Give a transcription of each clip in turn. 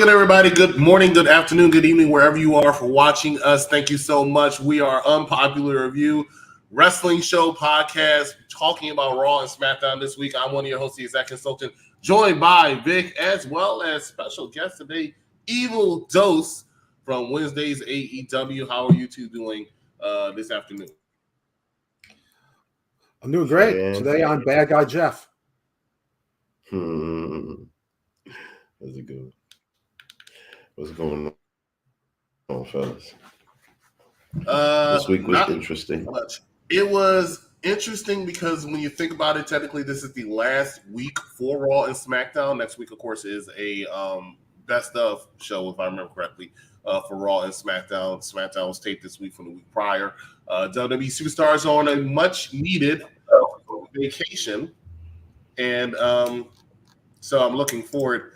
good, everybody? Good morning, good afternoon, good evening, wherever you are for watching us. Thank you so much. We are Unpopular Review Wrestling Show Podcast talking about Raw and Smackdown this week. I'm one of your hosts, the Exact Consultant, joined by Vic, as well as special guest today, Evil Dose from Wednesday's AEW. How are you two doing this afternoon? I'm doing great. Today I'm Bad Guy Jeff. That's a good one. What's going on, fellas? This week was interesting. Much. It was interesting because when you think about it, technically this is the last week for Raw and SmackDown. Next week, of course, is a best of show, if I remember correctly, for Raw and SmackDown. SmackDown was taped this week from the week prior. WWE superstars are on a much needed vacation, and so I'm looking forward.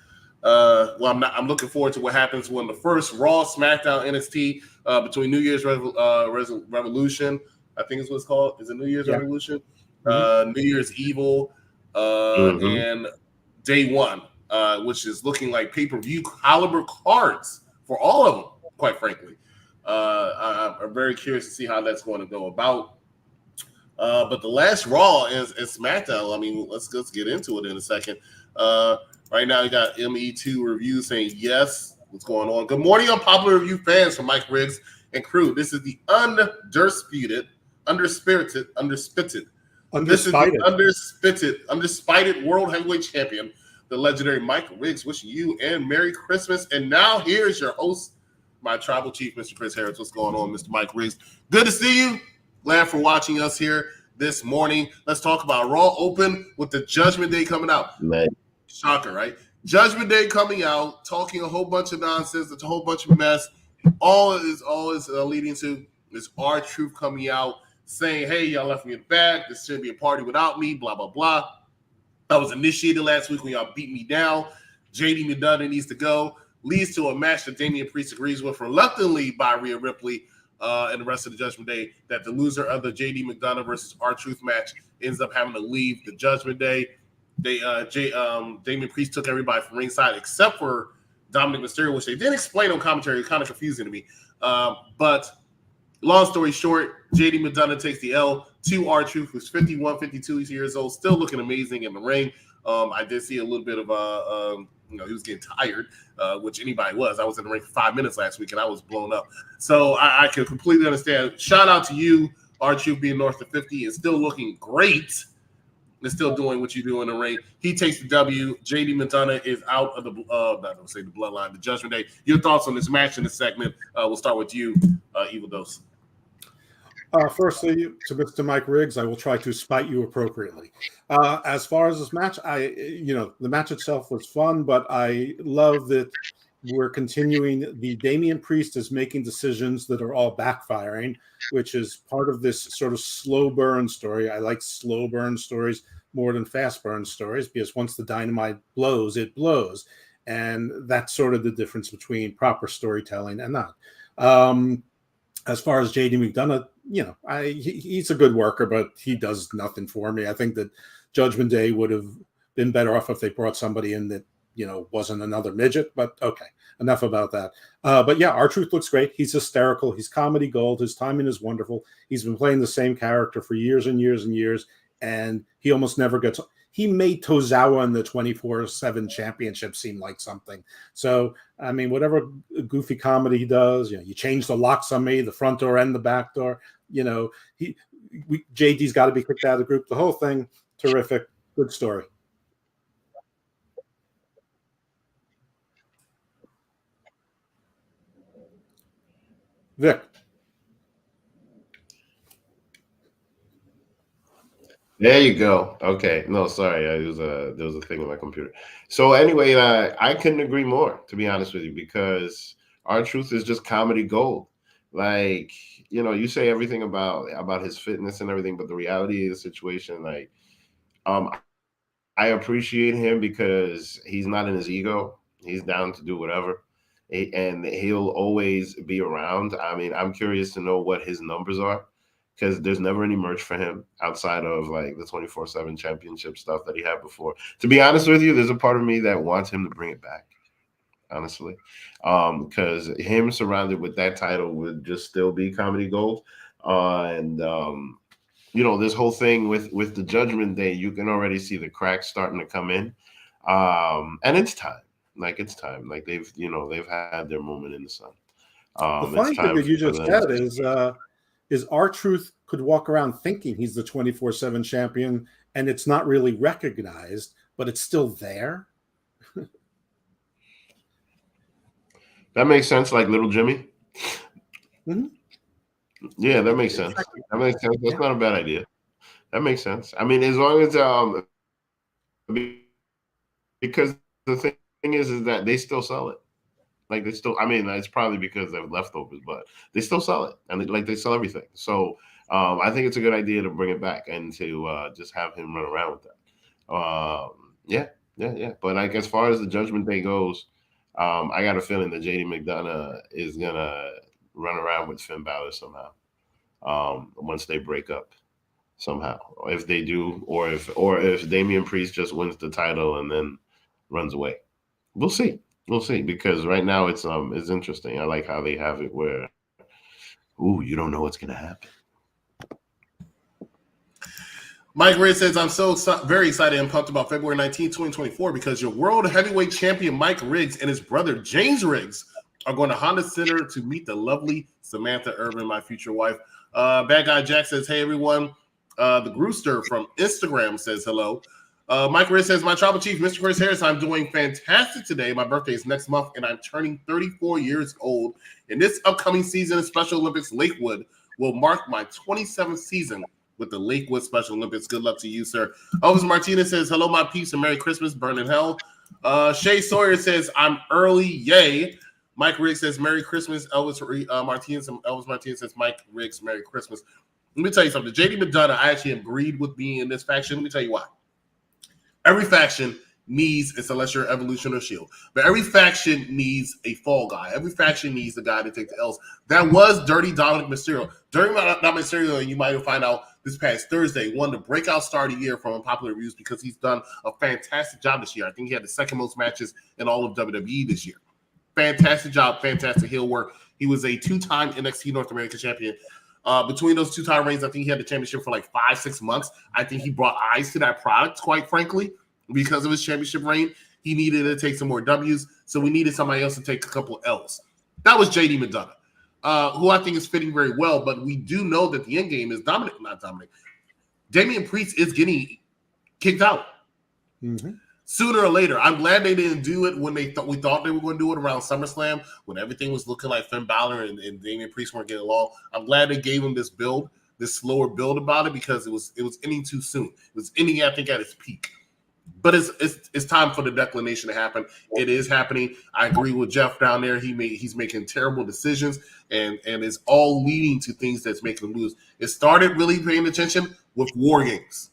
I'm looking forward to what happens when the first Raw, SmackDown, NXT between New Year's Revolution, I think is what it's called. Is it New Year's Revolution? New Year's Evil, and Day One, which is looking like pay-per-view caliber cards for all of them, quite frankly. I'm very curious to see how that's going to go about. But the last Raw is SmackDown. I mean, let's get into it in a second. Right now, you got ME2 Review saying yes. What's going on? Good morning, Unpopular Review fans from Mike Riggs and crew. This is the undisputed World Heavyweight Champion, the legendary Mike Riggs, wishing you and Merry Christmas. And now here's your host, my tribal chief, Mr. Chris Harris. What's going on, Mr. Mike Riggs? Good to see you. Glad for watching us here this morning. Let's talk about Raw Open with the Judgment Day coming out. Man. Shocker, right? Judgment Day coming out, talking a whole bunch of nonsense, it's a whole bunch of mess. All is leading to is R-Truth coming out saying, hey, y'all left me in the back. This shouldn't be a party without me, blah, blah, blah. That was initiated last week when y'all beat me down. JD McDonough needs to go. Leads to a match that Damian Priest agrees with reluctantly by Rhea Ripley and the rest of the Judgment Day, that the loser of the JD McDonough versus R-Truth match ends up having to leave the Judgment Day. Damian Priest took everybody from ringside except for Dominic Mysterio, which they didn't explain on commentary. Kind of confusing to me. But long story short, JD McDonough takes the L to R-Truth, who's 51, 52 years old, still looking amazing in the ring. I did see a little bit of he was getting tired, which anybody was. I was in the ring for 5 minutes last week, and I was blown up. So I can completely understand. Shout out to you, R-Truth, being north of 50 and still looking great. And still doing what you do in the ring. He takes the W. JD McDonough is out of the bloodline, the Judgment Day. Your thoughts on this match in this segment? We'll start with you, Evil Dose. Firstly, to Mr. Mike Riggs, I will try to spite you appropriately. As far as this match, the match itself was fun, but I love that we're continuing. The Damian Priest is making decisions that are all backfiring, which is part of this sort of slow burn story. I like slow burn stories more than fast burn stories because once the dynamite blows, it blows. And that's sort of the difference between proper storytelling and not. As far as JD McDonough, he's a good worker, but he does nothing for me. I think that Judgment Day would have been better off if they brought somebody in that, wasn't another midget, but okay, enough about that. But yeah, R-Truth looks great. He's hysterical. He's comedy gold. His timing is wonderful. He's been playing the same character for years and years and years, and he almost never gets. He made Tozawa in the 24/7 championship seem like something. So, I mean, whatever goofy comedy he does, you change the locks on me, the front door and the back door. JD's got to be kicked out of the group. The whole thing, terrific, good story. Vic. There you go. Okay. No, sorry. There was a thing on my computer. So anyway, I couldn't agree more, to be honest with you, because R-Truth is just comedy gold. Like, you say everything about his fitness and everything, but the reality of the situation, like, I appreciate him because he's not in his ego. He's down to do whatever. And he'll always be around. I mean, I'm curious to know what his numbers are, because there's never any merch for him outside of like the 24/7 championship stuff that he had before. To be honest with you, there's a part of me that wants him to bring it back. honestly, because him surrounded with that title would just still be comedy gold. And this whole thing with the Judgment Day, you can already see the cracks starting to come in, and it's time. Like it's time. Like they've had their moment in the sun. The It's funny thing time that you for just them. said is R-Truth could walk around thinking he's the 24/7 champion, and it's not really recognized, but it's still there. That makes sense. Like Little Jimmy. Mhm. Yeah, that makes sense. That makes sense. That's not a bad idea. That makes sense. I mean, as long as because the thing is that they still sell it. Like they still, I mean, it's probably because they're leftovers, but they still sell it, and they sell everything. So I think it's a good idea to bring it back and to just have him run around with that. Yeah. But like as far as the Judgment Day goes, I got a feeling that JD McDonough is gonna run around with Finn Balor somehow. Once they break up, somehow, if they do, or if Damian Priest just wins the title and then runs away, we'll see. We'll see, because right now it's interesting. I like how they have it where, you don't know what's gonna happen. Mike Red says, I'm so very excited and pumped about February 19, 2024, because your world heavyweight champion Mike Riggs and his brother James Riggs are going to Honda Center to meet the lovely Samantha Irvin, my future wife. Bad Guy Jack says, hey, everyone. The Brewster from Instagram says hello. Mike Red says, my tribal chief, Mr. Chris Harris, I'm doing fantastic today. My birthday is next month, and I'm turning 34 years old. In this upcoming season of Special Olympics, Lakewood will mark my 27th season with the Lakewood Special Olympics. Good luck to you, sir. Elvis Martinez says, hello, my peeps, and Merry Christmas, burn in hell. Shay Sawyer says, I'm early, yay. Mike Riggs says, Merry Christmas. Elvis Martinez says, Mike Riggs, Merry Christmas. Let me tell you something. JD McDonough, I actually agreed with being in this faction. Let me tell you why. Every faction needs, it's unless you're Evolution or Shield, but every faction needs a fall guy. Every faction needs the guy to take the L's. That was Dirty Dominic Mysterio. Dirty Dominic Mysterio, you might find out this past Thursday, won the breakout star of the year from Unpopular Reviews because he's done a fantastic job this year. I think he had the second most matches in all of WWE this year. Fantastic job, fantastic heel work. He was a two-time NXT North American champion. Between those two-time reigns, I think he had the championship for like 5-6 months. I think he brought eyes to that product, quite frankly, because of his championship reign. He needed to take some more W's, so we needed somebody else to take a couple L's. That was JD McDonough, who I think is fitting very well, but we do know that the end game is Damian Priest is getting kicked out. Mm-hmm. Sooner or later. I'm glad they didn't do it when we thought they were going to do it around SummerSlam, when everything was looking like Finn Balor and Damian Priest weren't getting along. I'm glad they gave him this slower build about it, because it was ending too soon. It was ending, I think, at its peak. But it's time for the declination to happen. It is happening. I agree with Jeff down there. He's making terrible decisions, and it's all leading to things that's making him lose. It started really paying attention with War Games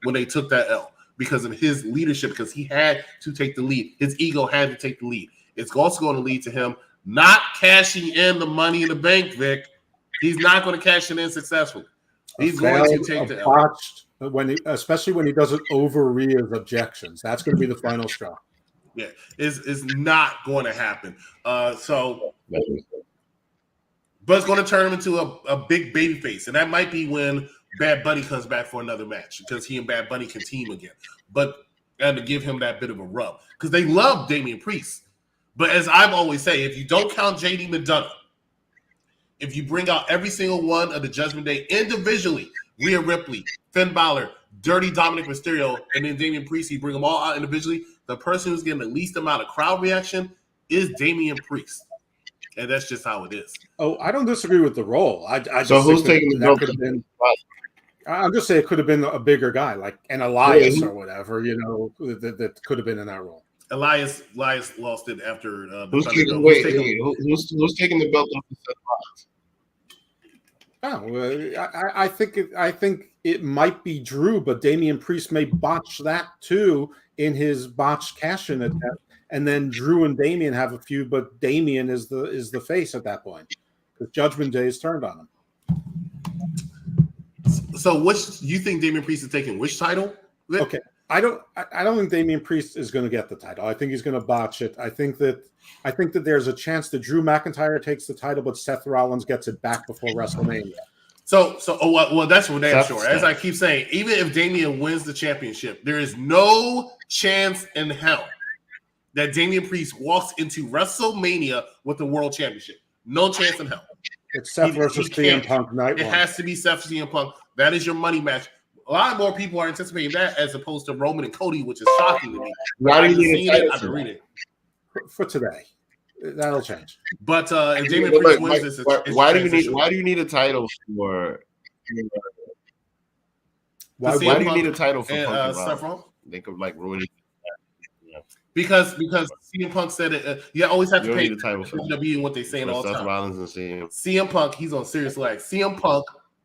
when they took that L, because of his leadership, because he had to take the lead. His ego had to take the lead. It's also going to lead to him not cashing in the Money in the Bank, Vic. He's not going to cash it in successfully. He's going to take the L. Especially when he doesn't overread his objections. That's going to be the final straw. Yeah, it's not going to happen. But it's going to turn him into a big baby face, and that might be when Bad Bunny comes back for another match, because he and Bad Bunny can team again. But and to give him that bit of a rub, because they love Damian Priest. But as I've always say, if you don't count JD McDonough, if you bring out every single one of the Judgment Day individually, Rhea Ripley, Finn Balor, Dirty Dominic Mysterio, and then Damian Priest, you bring them all out individually, the person who's getting the least amount of crowd reaction is Damian Priest. And that's just how it is. Oh, I don't disagree with the role. So who's taking the belt? I'm just saying it could have been a bigger guy, like an Elias or whatever, that could have been in that role. Elias lost it after who's taking the belt off of Seth Rollins? I think it might be Drew, but Damian Priest may botch that too in his botched cash-in attempt, and then Drew and Damian have a feud, but Damian is the face at that point because Judgment Day is turned on him. So, which you think Damian Priest is taking? Which title? Okay, I don't think Damian Priest is going to get the title. I think he's going to botch it. I think that there's a chance that Drew McIntyre takes the title, but Seth Rollins gets it back before WrestleMania. Well, that's for damn sure. As I keep saying, even if Damian wins the championship, there is no chance in hell that Damian Priest walks into WrestleMania with the World Championship. No chance in hell. It's Seth versus CM Punk night one. It has to be Seth CM Punk. That is your money match. A lot more people are anticipating that as opposed to Roman and Cody, which is shocking to me. Why do you need a title read it for today? That'll change. But if Damian Priest wins this, why do you need a title for? Why do you need a title for Punk? They could like ruin it. Because CM Punk said it. You always have to pay the title for WWE and what they saying all the time. Rollins and CM Punk, he's on serious legs. CM Punk,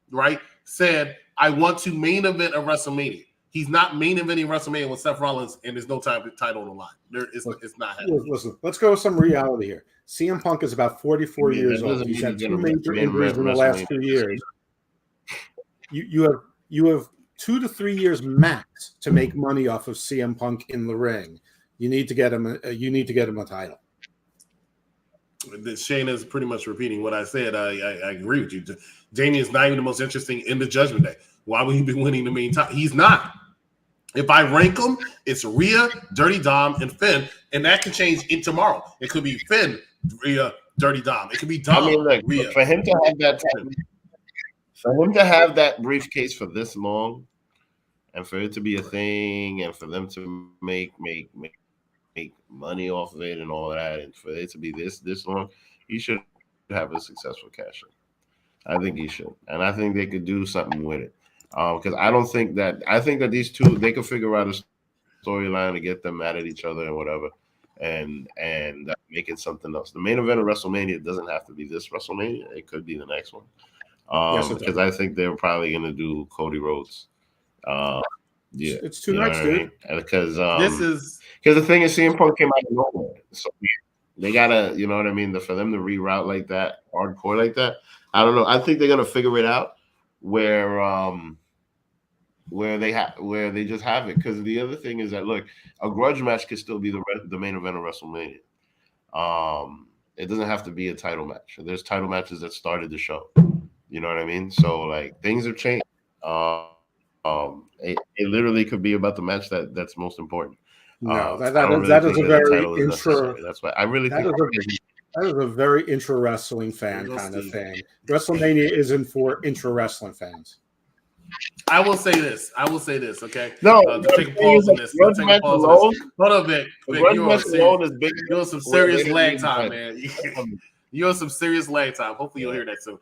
right, said, I want to main event a WrestleMania. He's not main eventing WrestleMania with Seth Rollins, and there's no title on the line. It's not happening. Listen, let's go with some reality here. CM Punk is about 44 years old. He's had 2 major injuries in the last 2 years. You have 2 to 3 years max to make money off of CM Punk in the ring. You need to get him a title. Shane is pretty much repeating what I said. I agree with you. Damian is not even the most interesting in the Judgment Day. Why would he be winning the main title? He's not. If I rank them, it's Rhea, Dirty Dom, and Finn, and that can change in tomorrow. It could be Finn, Rhea, Dirty Dom. It could be Dom, Rhea. For him to have that briefcase for this long, and for it to be a thing, and for them to make money off of it and all that, and for it to be this long, he should have a successful cash in. I think he should, and I think they could do something with it. Because I think that these two, they could figure out a storyline to get them mad at each other and whatever, and make it something else. The main event of WrestleMania doesn't have to be this WrestleMania; it could be the next one. Because I think they're probably going to do Cody Rhodes. It's too much, dude. Because the thing is, CM Punk came out of nowhere, so they gotta, you know what I mean. For them to reroute like that, hardcore like that, I don't know. I think they're gonna figure it out where they just have it. Because the other thing is that, look, a grudge match could still be the main event of WrestleMania. It doesn't have to be a title match. There's title matches that started the show. You know what I mean? So like things have changed. It literally could be about the match that's most important. No, that is a very intro. That's why I really think that is a very intra wrestling fan kind of thing. WrestleMania isn't for intra wrestling fans. I will say this. Okay. No, take a pause on this. Hold on, Vic. You're on some serious lag time, man. You're on some serious lag time. Hopefully, you'll hear that soon.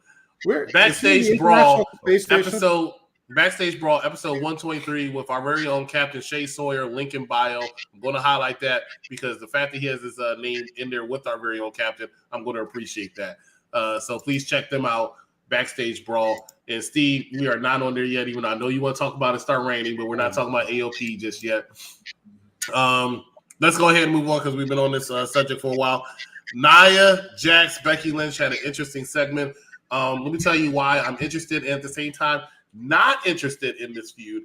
Backstage Brawl episode 123 with our very own Captain Shay Sawyer, link in bio. I'm going to highlight that because the fact that he has his name in there with our very own captain, I'm going to appreciate that. So please check them out. Backstage Brawl. And Steve, we are not on there yet, even though I know you want to talk about it, start raining, but we're not talking about AOP just yet. Let's go ahead and move on because we've been on this subject for a while. Nia Jax, Becky Lynch had an interesting segment. Let me tell you why I'm interested and at the same time not interested in this feud.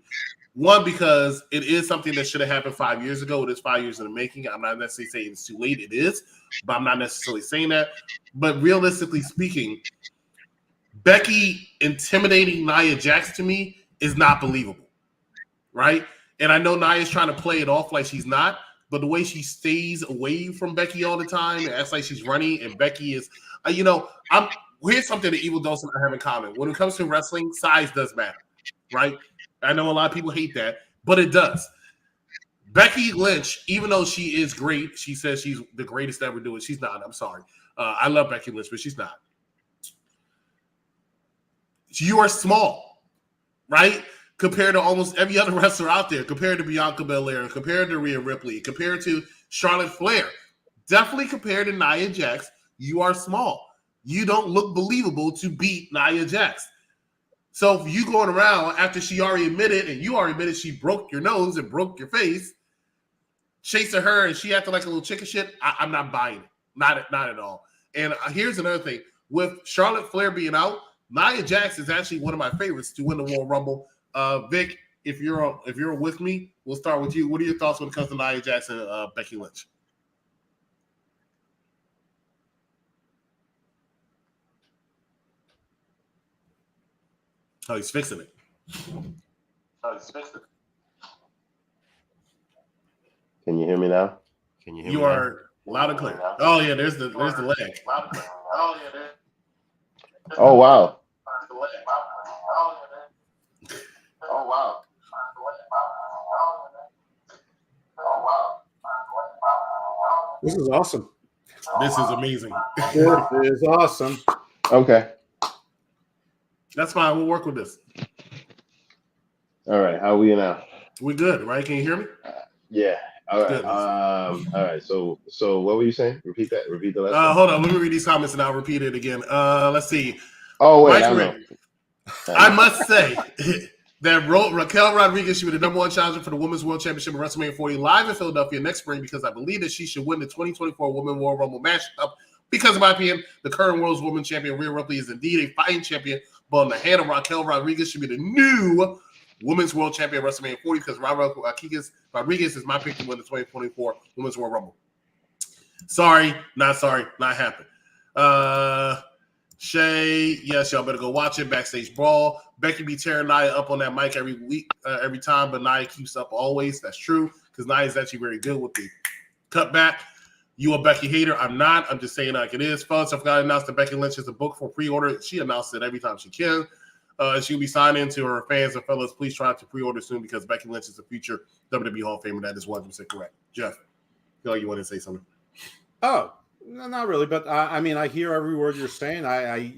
One, because it is something that should have happened 5 years ago. It is 5 years in the making. I'm not necessarily saying it's too late. It is, but I'm not necessarily saying that. But realistically speaking, Becky intimidating Nia Jax to me is not believable, right? And I know Nia's trying to play it off like she's not, but the way she stays away from Becky all the time and acts like she's running, and Becky is, here's something that Evil Dawson and I have in common. When it comes to wrestling, size does matter, right? I know a lot of people hate that, but it does. Becky Lynch, even though she is great, she says she's the greatest to ever do it. She's not. I'm sorry. I love Becky Lynch, but she's not. You are small, right? Compared to almost every other wrestler out there, compared to Bianca Belair, compared to Rhea Ripley, compared to Charlotte Flair, definitely compared to Nia Jax, you are small. You don't look believable to beat Nia Jax. So if you going around after she already admitted, and you already admitted she broke your nose and broke your face, chasing her and she acted like a little chicken shit, I'm not buying it. Not at all. And here's another thing. With Charlotte Flair being out, Nia Jax is actually one of my favorites to win the Royal Rumble. Vic, if you're with me, we'll start with you. What are your thoughts when it comes to Nia Jax and Becky Lynch? Oh, he's fixing it. Can you hear me now? Can you hear me You now? are loud and clear. Oh yeah, there's the leg. Oh wow. This is awesome. This is amazing. This is awesome. Okay. That's fine. We'll work with this. All right. How are we now? We're good, right? Can you hear me? Yeah. All right. Goodness. All right. So what were you saying? Repeat that. Repeat the last one. Hold on. Let me read these comments and I'll repeat it again. Let's see. Oh wait. I must say that Raquel Rodriguez should be the number one challenger for the Women's World Championship at WrestleMania 40 live in Philadelphia next spring because I believe that she should win the 2024 Women's Royal Rumble matchup. Because, in my opinion, the current World's Women's Champion, Rhea Ripley, is indeed a fighting champion, but on the hand of Raquel Rodriguez should be the new Women's World Champion at WrestleMania 40 because Rodriguez is my pick to win the 2024 Women's World Rumble. Sorry, not happening. Shay, yes, y'all better go watch it. Backstage Brawl. Becky be tearing Nia up on that mic every week, every time, but Nia keeps up always. That's true because Nia is actually very good with the cutback. You a Becky hater? I'm not. I'm just saying like it is. Fellas, I forgot to announce that Becky Lynch is a book for pre-order. She announced it every time she can. She'll be signing to her fans and fellas. Please try to pre-order soon because Becky Lynch is a future WWE Hall of Famer. That is 100% correct. Jeff, I feel like you want to say something. Oh, no, not really. But I mean, I hear every word you're saying. I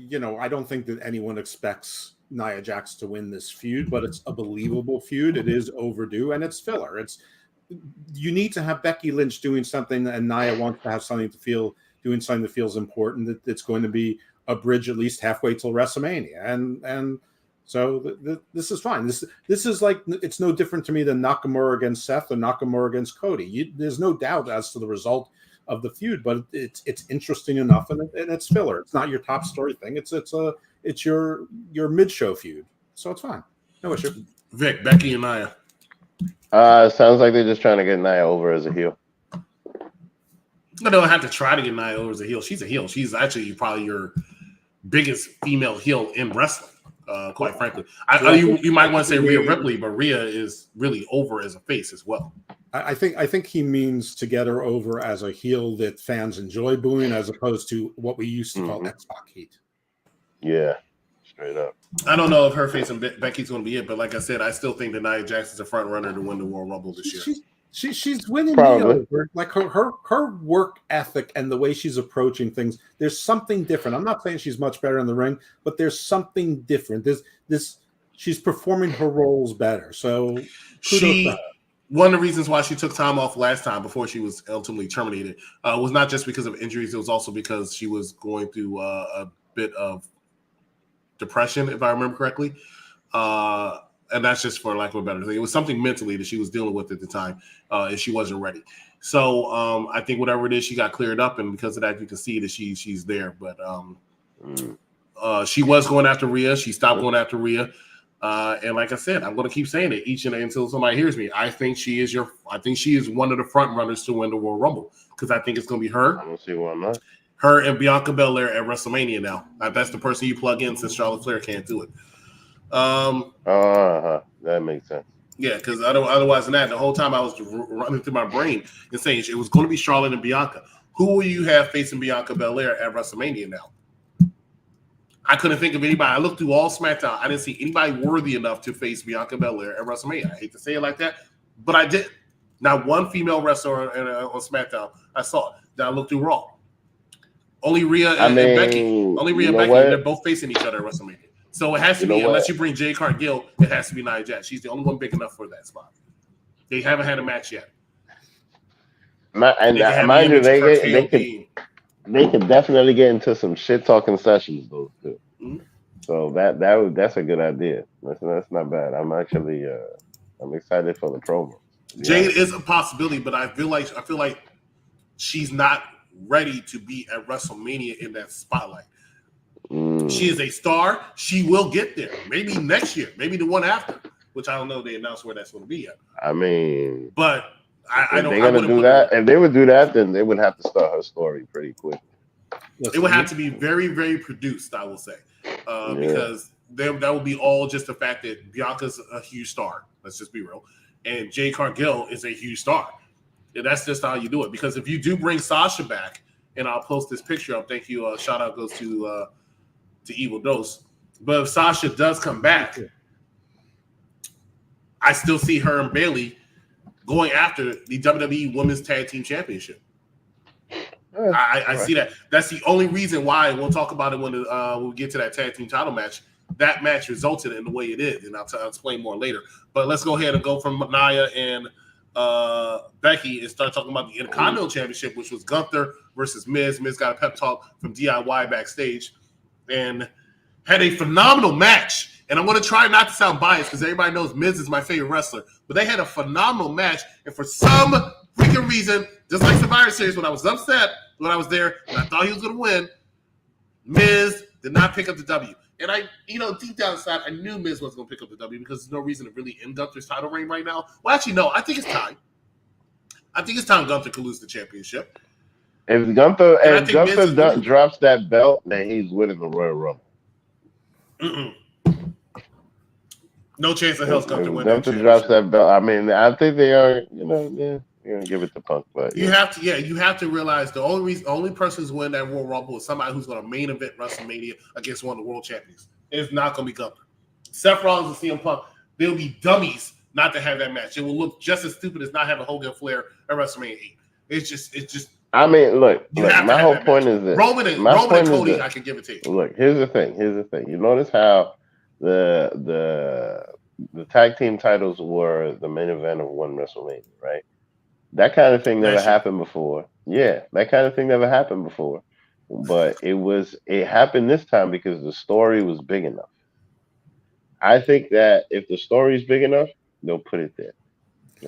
don't think that anyone expects Nia Jax to win this feud, but it's a believable feud. It is overdue and it's filler. You need to have Becky Lynch doing something, and Nia wants to have something doing something that feels important. That it's going to be a bridge at least halfway till WrestleMania, and so this is fine. This is like it's no different to me than Nakamura against Seth or Nakamura against Cody. There's no doubt as to the result of the feud, but it's interesting enough, and it's filler. It's not your top story thing. It's your mid-show feud, so it's fine. No issue. Vic, Becky and Nia. Sounds like they're just trying to get Nia over as a heel. I don't have to try to get Nia over as a heel. She's a heel. She's actually probably your biggest female heel in wrestling, quite frankly. You might want to say Rhea Ripley, but Rhea is really over as a face as well. I think he means to get her over as a heel that fans enjoy booing, as opposed to what we used to call X-Pac heat. Yeah, straight up. I don't know if her face and Becky's going to be it, but like I said, I still think that Nia Jax is a front runner to win the Royal Rumble this year. She's winning me over. Like her work ethic and the way she's approaching things. There's something different. I'm not saying she's much better in the ring, but there's something different. She's performing her roles better. So one of the reasons why she took time off last time before she was ultimately terminated was not just because of injuries. It was also because she was going through a bit of depression, if I remember correctly. And that's just for lack of a better thing. It was something mentally that she was dealing with at the time, and she wasn't ready. So I think whatever it is, she got cleared up, and because of that, you can see that she's there. But she was going after Rhea. She stopped going after Rhea. And like I said, I'm going to keep saying it until somebody hears me. I think she is one of the front runners to win the Royal Rumble because I think it's going to be her. I don't see why not. Her and Bianca Belair at WrestleMania now. That's the person you plug in since Charlotte Flair can't do it. That makes sense. Yeah, because otherwise than that, the whole time I was running through my brain and saying it was going to be Charlotte and Bianca. Who will you have facing Bianca Belair at WrestleMania now? I couldn't think of anybody. I looked through all SmackDown. I didn't see anybody worthy enough to face Bianca Belair at WrestleMania. I hate to say it like that, but I did. Not one female wrestler on SmackDown I saw. Then I looked through Raw. Only Rhea and Becky. Only Rhea and Becky. They're both facing each other at WrestleMania. So it has to be, unless you bring Jade Cargill, it has to be Nia Jax. She's the only one big enough for that spot. They haven't had a match yet. Mind you, they could definitely get into some shit talking sessions, those two. Mm-hmm. So that's a good idea. That's not bad. I'm actually I'm excited for the promo. Jade is a possibility, but I feel like she's not ready to be at WrestleMania in that spotlight. She is a star. She will get there. Maybe next year. Maybe the one after. which I don't know. They announced where that's going to be yet. I mean, But I if don't. they're I gonna wouldn't do put that, it. if they would do that, then they would have to start her story pretty quick. It would have to be very, very produced, I will say, because that would be all just the fact that Bianca's a huge star. Let's just be real, and Jade Cargill is a huge star. And that's just how you do it. Because if you do bring Sasha back, and I'll post this picture up. Thank you. Shout out goes to Evil Dose. But if Sasha does come back, I still see her and Bayley going after the WWE Women's Tag Team Championship. I see that. That's the only reason why. We'll talk about it when we get to that tag team title match. That match resulted in the way it is, and I'll explain more later. But let's go ahead and go from Nia and Becky and start talking about the Intercontinental Championship, which was Gunther versus Miz. Miz got a pep talk from DIY backstage and had a phenomenal match. And I'm going to try not to sound biased because everybody knows Miz is my favorite wrestler. But they had a phenomenal match. And for some freaking reason, just like Survivor Series, when I was upset when I was there and I thought he was going to win, Miz did not pick up the W. And I, deep down inside, I knew Miz wasn't going to pick up the W because there's no reason to really end Gunther's title reign right now. Well, actually, no. I think it's time. I think it's time Gunther could lose the championship. If Gunther drops that belt, then he's winning the Royal Rumble. Mm-mm. No chance in hell's Gunther winning. Gunther drops that belt. I mean, I think they are. You're gonna give it to Punk, but you have to realize the only person who's winning that Royal Rumble is somebody who's going to main event WrestleMania against one of the world champions. It's not going to be Gunther. Seth Rollins and CM Punk, they'll be dummies not to have that match. It will look just as stupid as not having Hogan Flair at WrestleMania 8. It's just. I mean, look. My whole point is this. Roman and Cody, I can give it to you. Look, here's the thing. You notice how the tag team titles were the main event of one WrestleMania, right? That kind of thing never happened before. Yeah, that kind of thing never happened before. But it happened this time because the story was big enough. I think that if the story is big enough, they'll put it there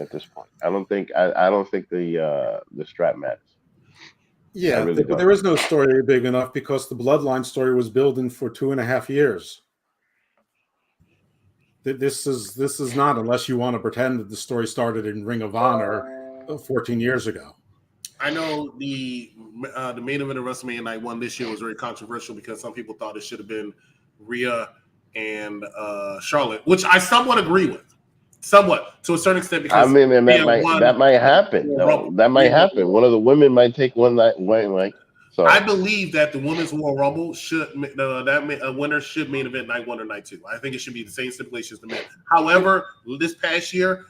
at this point. I don't think the strap matters. Yeah, really but there is no story big enough because the Bloodline story was building for 2.5 years. This is not, unless you want to pretend that the story started in Ring of Honor 14 years ago. I know the main event of WrestleMania Night 1 this year was very controversial because some people thought it should have been Rhea and Charlotte, which I somewhat agree with. Somewhat, to a certain extent, because I mean, that might happen. No, that might happen. One of the women might take one night. So I believe that the Women's Royal Rumble should winner should main event Night 1 or Night 2. I think it should be the same stipulation as the men. However, this past year,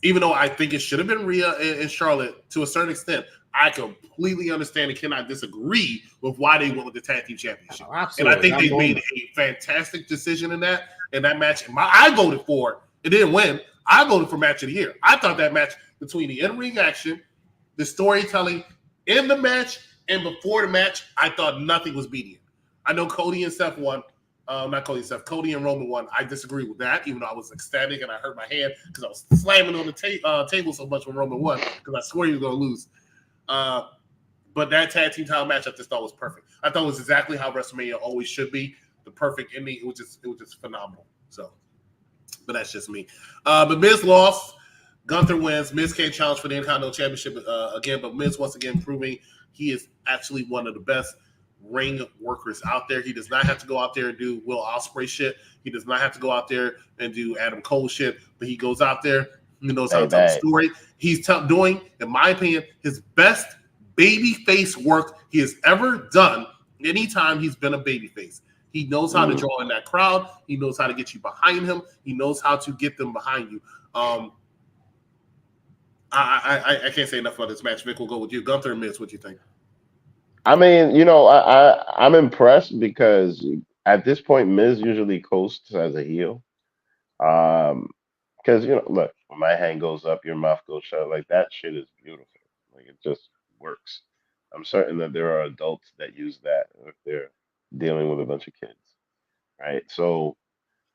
even though I think it should have been Rhea and Charlotte to a certain extent, I completely understand and cannot disagree with why they went with the tag team championship. Oh, and I think they made a fantastic decision in that match. I voted for it. It didn't win. I voted for match of the year. I thought that match between the in-ring action, the storytelling in the match, and before the match, I thought nothing was beating it. I know Cody and Seth won. Cody and Roman won. I disagree with that, even though I was ecstatic and I hurt my hand because I was slamming on the table so much when Roman won because I swear he was going to lose. But that tag team title match I just thought was perfect. I thought it was exactly how WrestleMania always should be. The perfect ending. It was just phenomenal. So. But that's just me. But Miz lost. Gunther wins. Miz can't challenge for the Intercontinental Championship again, but Miz once again proving he is actually one of the best ring workers out there. He does not have to go out there and do Will Ospreay shit. He does not have to go out there and do Adam Cole shit, but he goes out there. He knows how to tell the story. He's doing, in my opinion, his best babyface work he has ever done anytime he's been a babyface. He knows how to draw in that crowd. He knows how to get you behind him. He knows how to get them behind you. I can't say enough about this match. Vic, we'll go with you. Gunther and Miz, what do you think? I mean, I'm impressed because at this point, Miz usually coasts as a heel. Because, look, when my hand goes up, your mouth goes shut. Like, that shit is beautiful. Like, it just works. I'm certain that there are adults that use that if they're dealing with a bunch of kids, right? So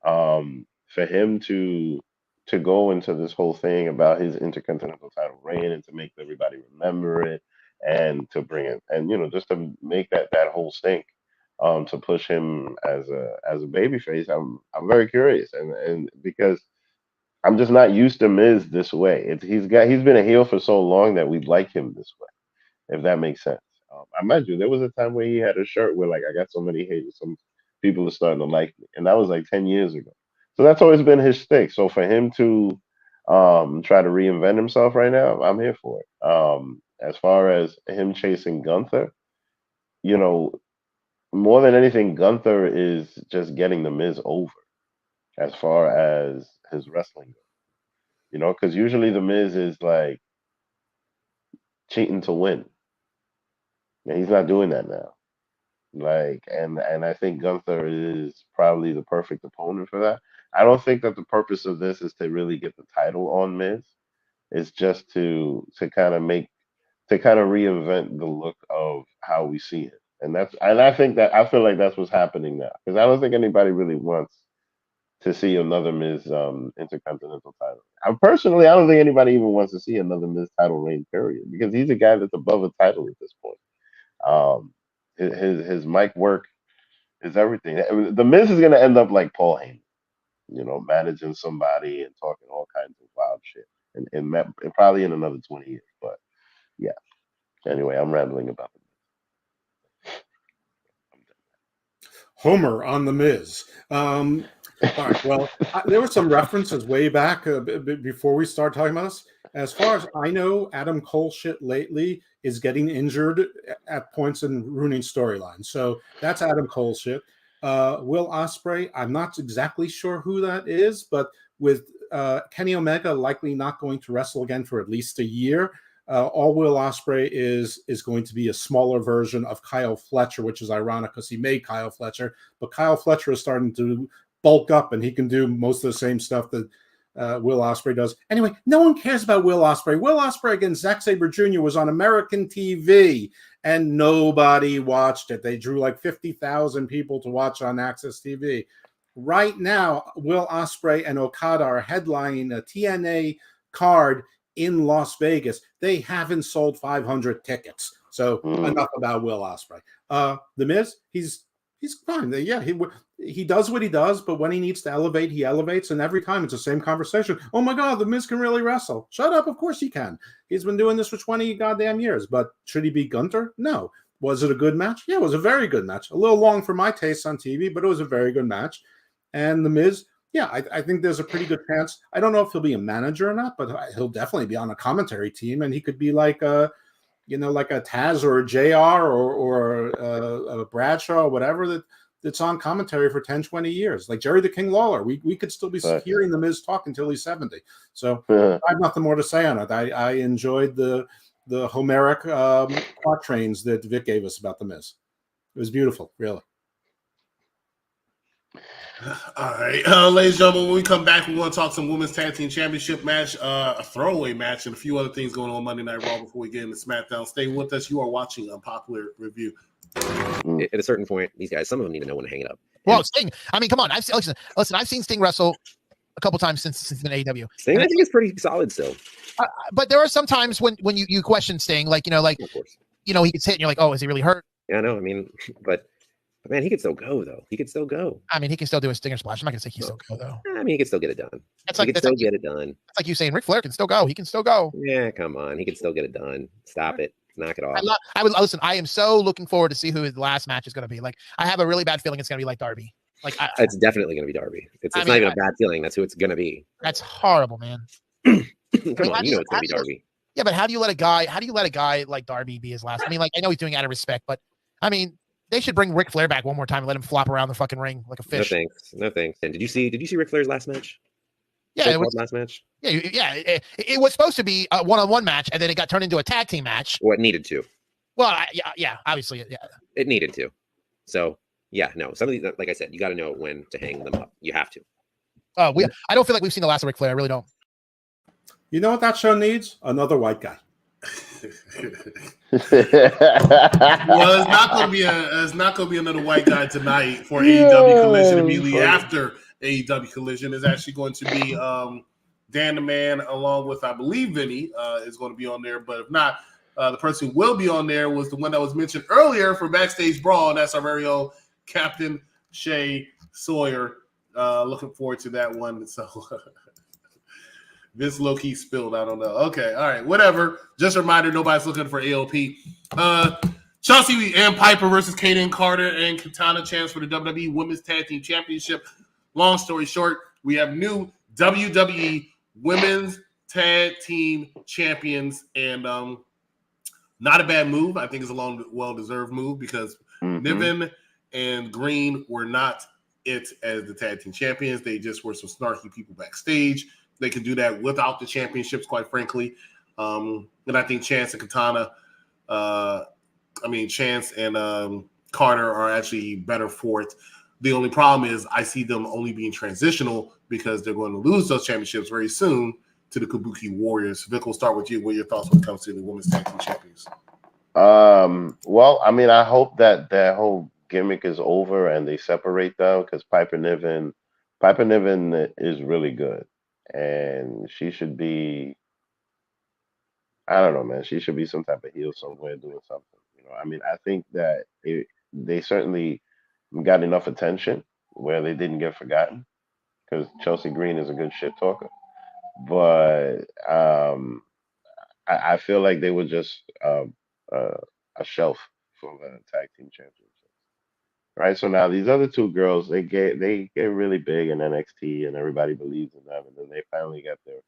for him to go into this whole thing about his intercontinental title reign and to make everybody remember it and to bring it and just to make that whole stink to push him as a babyface, I'm very curious and because I'm just not used to Miz this way. He's been a heel for so long that we like him this way, if that makes sense. I mind you, there was a time where he had a shirt where like I got so many haters, some people are starting to like me, and that was like 10 years ago. So that's always been his stick. So for him to try to reinvent himself right now, I'm here for it. As far as him chasing Gunther, you know, more than anything, Gunther is just getting the Miz over as far as his wrestling goes. You know, because usually the Miz is like cheating to win, and he's not doing that now. Like, and I think Gunther is probably the perfect opponent for that. I don't think that the purpose of this is to really get the title on Miz. It's just to kind of make to kind of reinvent the look of how we see it. And I think that I feel like that's what's happening now because I don't think anybody really wants to see another Miz Intercontinental title. I don't think anybody even wants to see another Miz title reign. Period, because he's a guy that's above a title at this point. Um, his mic work is everything. The Miz is going to end up like Paul Heyman, you know, managing somebody and talking all kinds of wild shit, and probably in another 20 years. But yeah. Anyway, I'm rambling about it. Homer on the Miz. All right. Well, there were some references way back before we start talking about this. As far as I know, Adam Cole shit lately is getting injured at points and ruining storylines. So that's Adam Cole shit. Will Ospreay, I'm not exactly sure who that is, but with Kenny Omega likely not going to wrestle again for at least a year, all Will Ospreay is going to be a smaller version of Kyle Fletcher, which is ironic because he made Kyle Fletcher, but Kyle Fletcher is starting to bulk up and he can do most of the same stuff that Will Ospreay does. Anyway, no one cares about Will Ospreay. Will Ospreay against Zack Sabre Jr. was on American TV and nobody watched it. They drew like 50,000 people to watch on Access TV. Right now, Will Ospreay and Okada are headlining a TNA card in Las Vegas. They haven't sold 500 tickets. So enough about Will Ospreay. The Miz, he's fine. Yeah, he does what he does, but when he needs to elevate, he elevates. And every time it's the same conversation. Oh my God, the Miz can really wrestle. Shut up. Of course he can. He's been doing this for 20 goddamn years. But should he beat Gunther? No. Was it a good match? Yeah, it was a very good match. A little long for my taste on TV, but it was a very good match. And the Miz, yeah, I think there's a pretty good chance. I don't know if he'll be a manager or not, but he'll definitely be on a commentary team, and he could be like a Taz or a JR or a Bradshaw or whatever that's on commentary for 10, 20 years, like Jerry the King Lawler. We could still be hearing the Miz talk until he's 70. So I have nothing more to say on it. I enjoyed the Homeric quatrains that Vic gave us about the Miz. It was beautiful, really. All right, ladies and gentlemen, when we come back, we want to talk some Women's Tag Team Championship match, a throwaway match, and a few other things going on Monday Night Raw before we get into SmackDown. Stay with us. You are watching Unpopular Review. At a certain point, these guys, some of them need to know when to hang it up. Well, Sting, I mean, come on. Listen, I've seen Sting wrestle a couple times since been AEW. Sting, I think it's pretty solid still. But there are some times when you question Sting, like, of course. He gets hit and you're like, oh, is he really hurt? Yeah, no, I mean, but man, he could still go, though. He could still go. I mean, he can still do a stinger splash. I'm not going to say he can still go, though. I mean, he can still get it done. Get it done. It's like you saying Ric Flair can still go. He can still go. Yeah, come on. He can still get it done. Stop it. Knock it off. Listen, I am so looking forward to see who his last match is going to be. Like, I have a really bad feeling it's going to be like Darby. Like, it's definitely going to be Darby. It's not even a bad feeling. That's who it's going to be. That's horrible, man. Come on, it's going to be Darby. Yeah, but how do you let a guy like Darby be his last? I mean, like, I know he's doing it out of respect, but I mean, they should bring Ric Flair back one more time and let him flop around the fucking ring like a fish. No thanks. And did you see Ric Flair's last match? Yeah, it was last match. Yeah. It was supposed to be a one-on-one match, and then it got turned into a tag team match. Well, it needed to. Well, obviously, yeah. It needed to. So, yeah, no. Some of these, like I said, you got to know when to hang them up. You have to. I don't feel like we've seen the last of Ric Flair. I really don't. You know what that show needs? Another white guy. Well, it's not going to be another white guy tonight for AEW Collision. Immediately after AEW Collision is actually going to be Dan the Man, along with, I believe, Vinny is going to be on there. But if not, the person who will be on there was the one that was mentioned earlier for Backstage Brawl, and that's our very own Captain Shay Sawyer. Looking forward to that one. So This low-key spilled. I don't know. Okay, all right, whatever. Just a reminder, nobody's looking for AOP. Chelsea and Piper versus Kaden Carter and Katana Chance for the WWE Women's Tag Team Championship. Long story short, we have new WWE Women's Tag Team Champions, and not a bad move. I think it's a long, well-deserved move because Niven and Green were not it as the tag team champions. They just were some snarky people backstage. They could do that without the championships, quite frankly. And I think Chance and Katana, Chance and Carter are actually better for it. The only problem is I see them only being transitional because they're going to lose those championships very soon to the Kabuki Warriors. Vic, we'll start with you. What are your thoughts when it comes to the women's tag team champions? Well, I hope that whole gimmick is over and they separate them because Piper Niven is really good. And she should be, I don't know, man. She should be some type of heel somewhere doing something. I think that they certainly got enough attention where they didn't get forgotten because Chelsea Green is a good shit talker. But I feel like they were just a shelf for the tag team championship. Right, so now these other two girls, they get really big in NXT, and everybody believes in them, and then they finally got their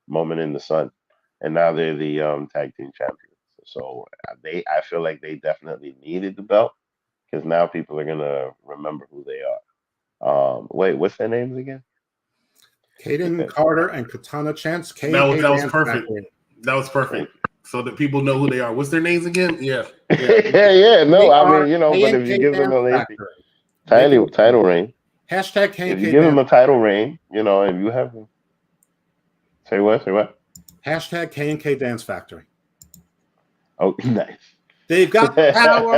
moment in the sun, and now they're the tag team champions. So I feel like they definitely needed the belt because now people are gonna remember who they are. Wait, what's their names again? Kaden Carter and Katana Chance. That was perfect. That was perfect. So that people know who they are. What's their names again? Yeah. Yeah. No, but if you give them a title reign, hashtag if you give them a title reign, if you have them. Say what? Hashtag K&K Dance Factory. Oh, nice. They've got the power.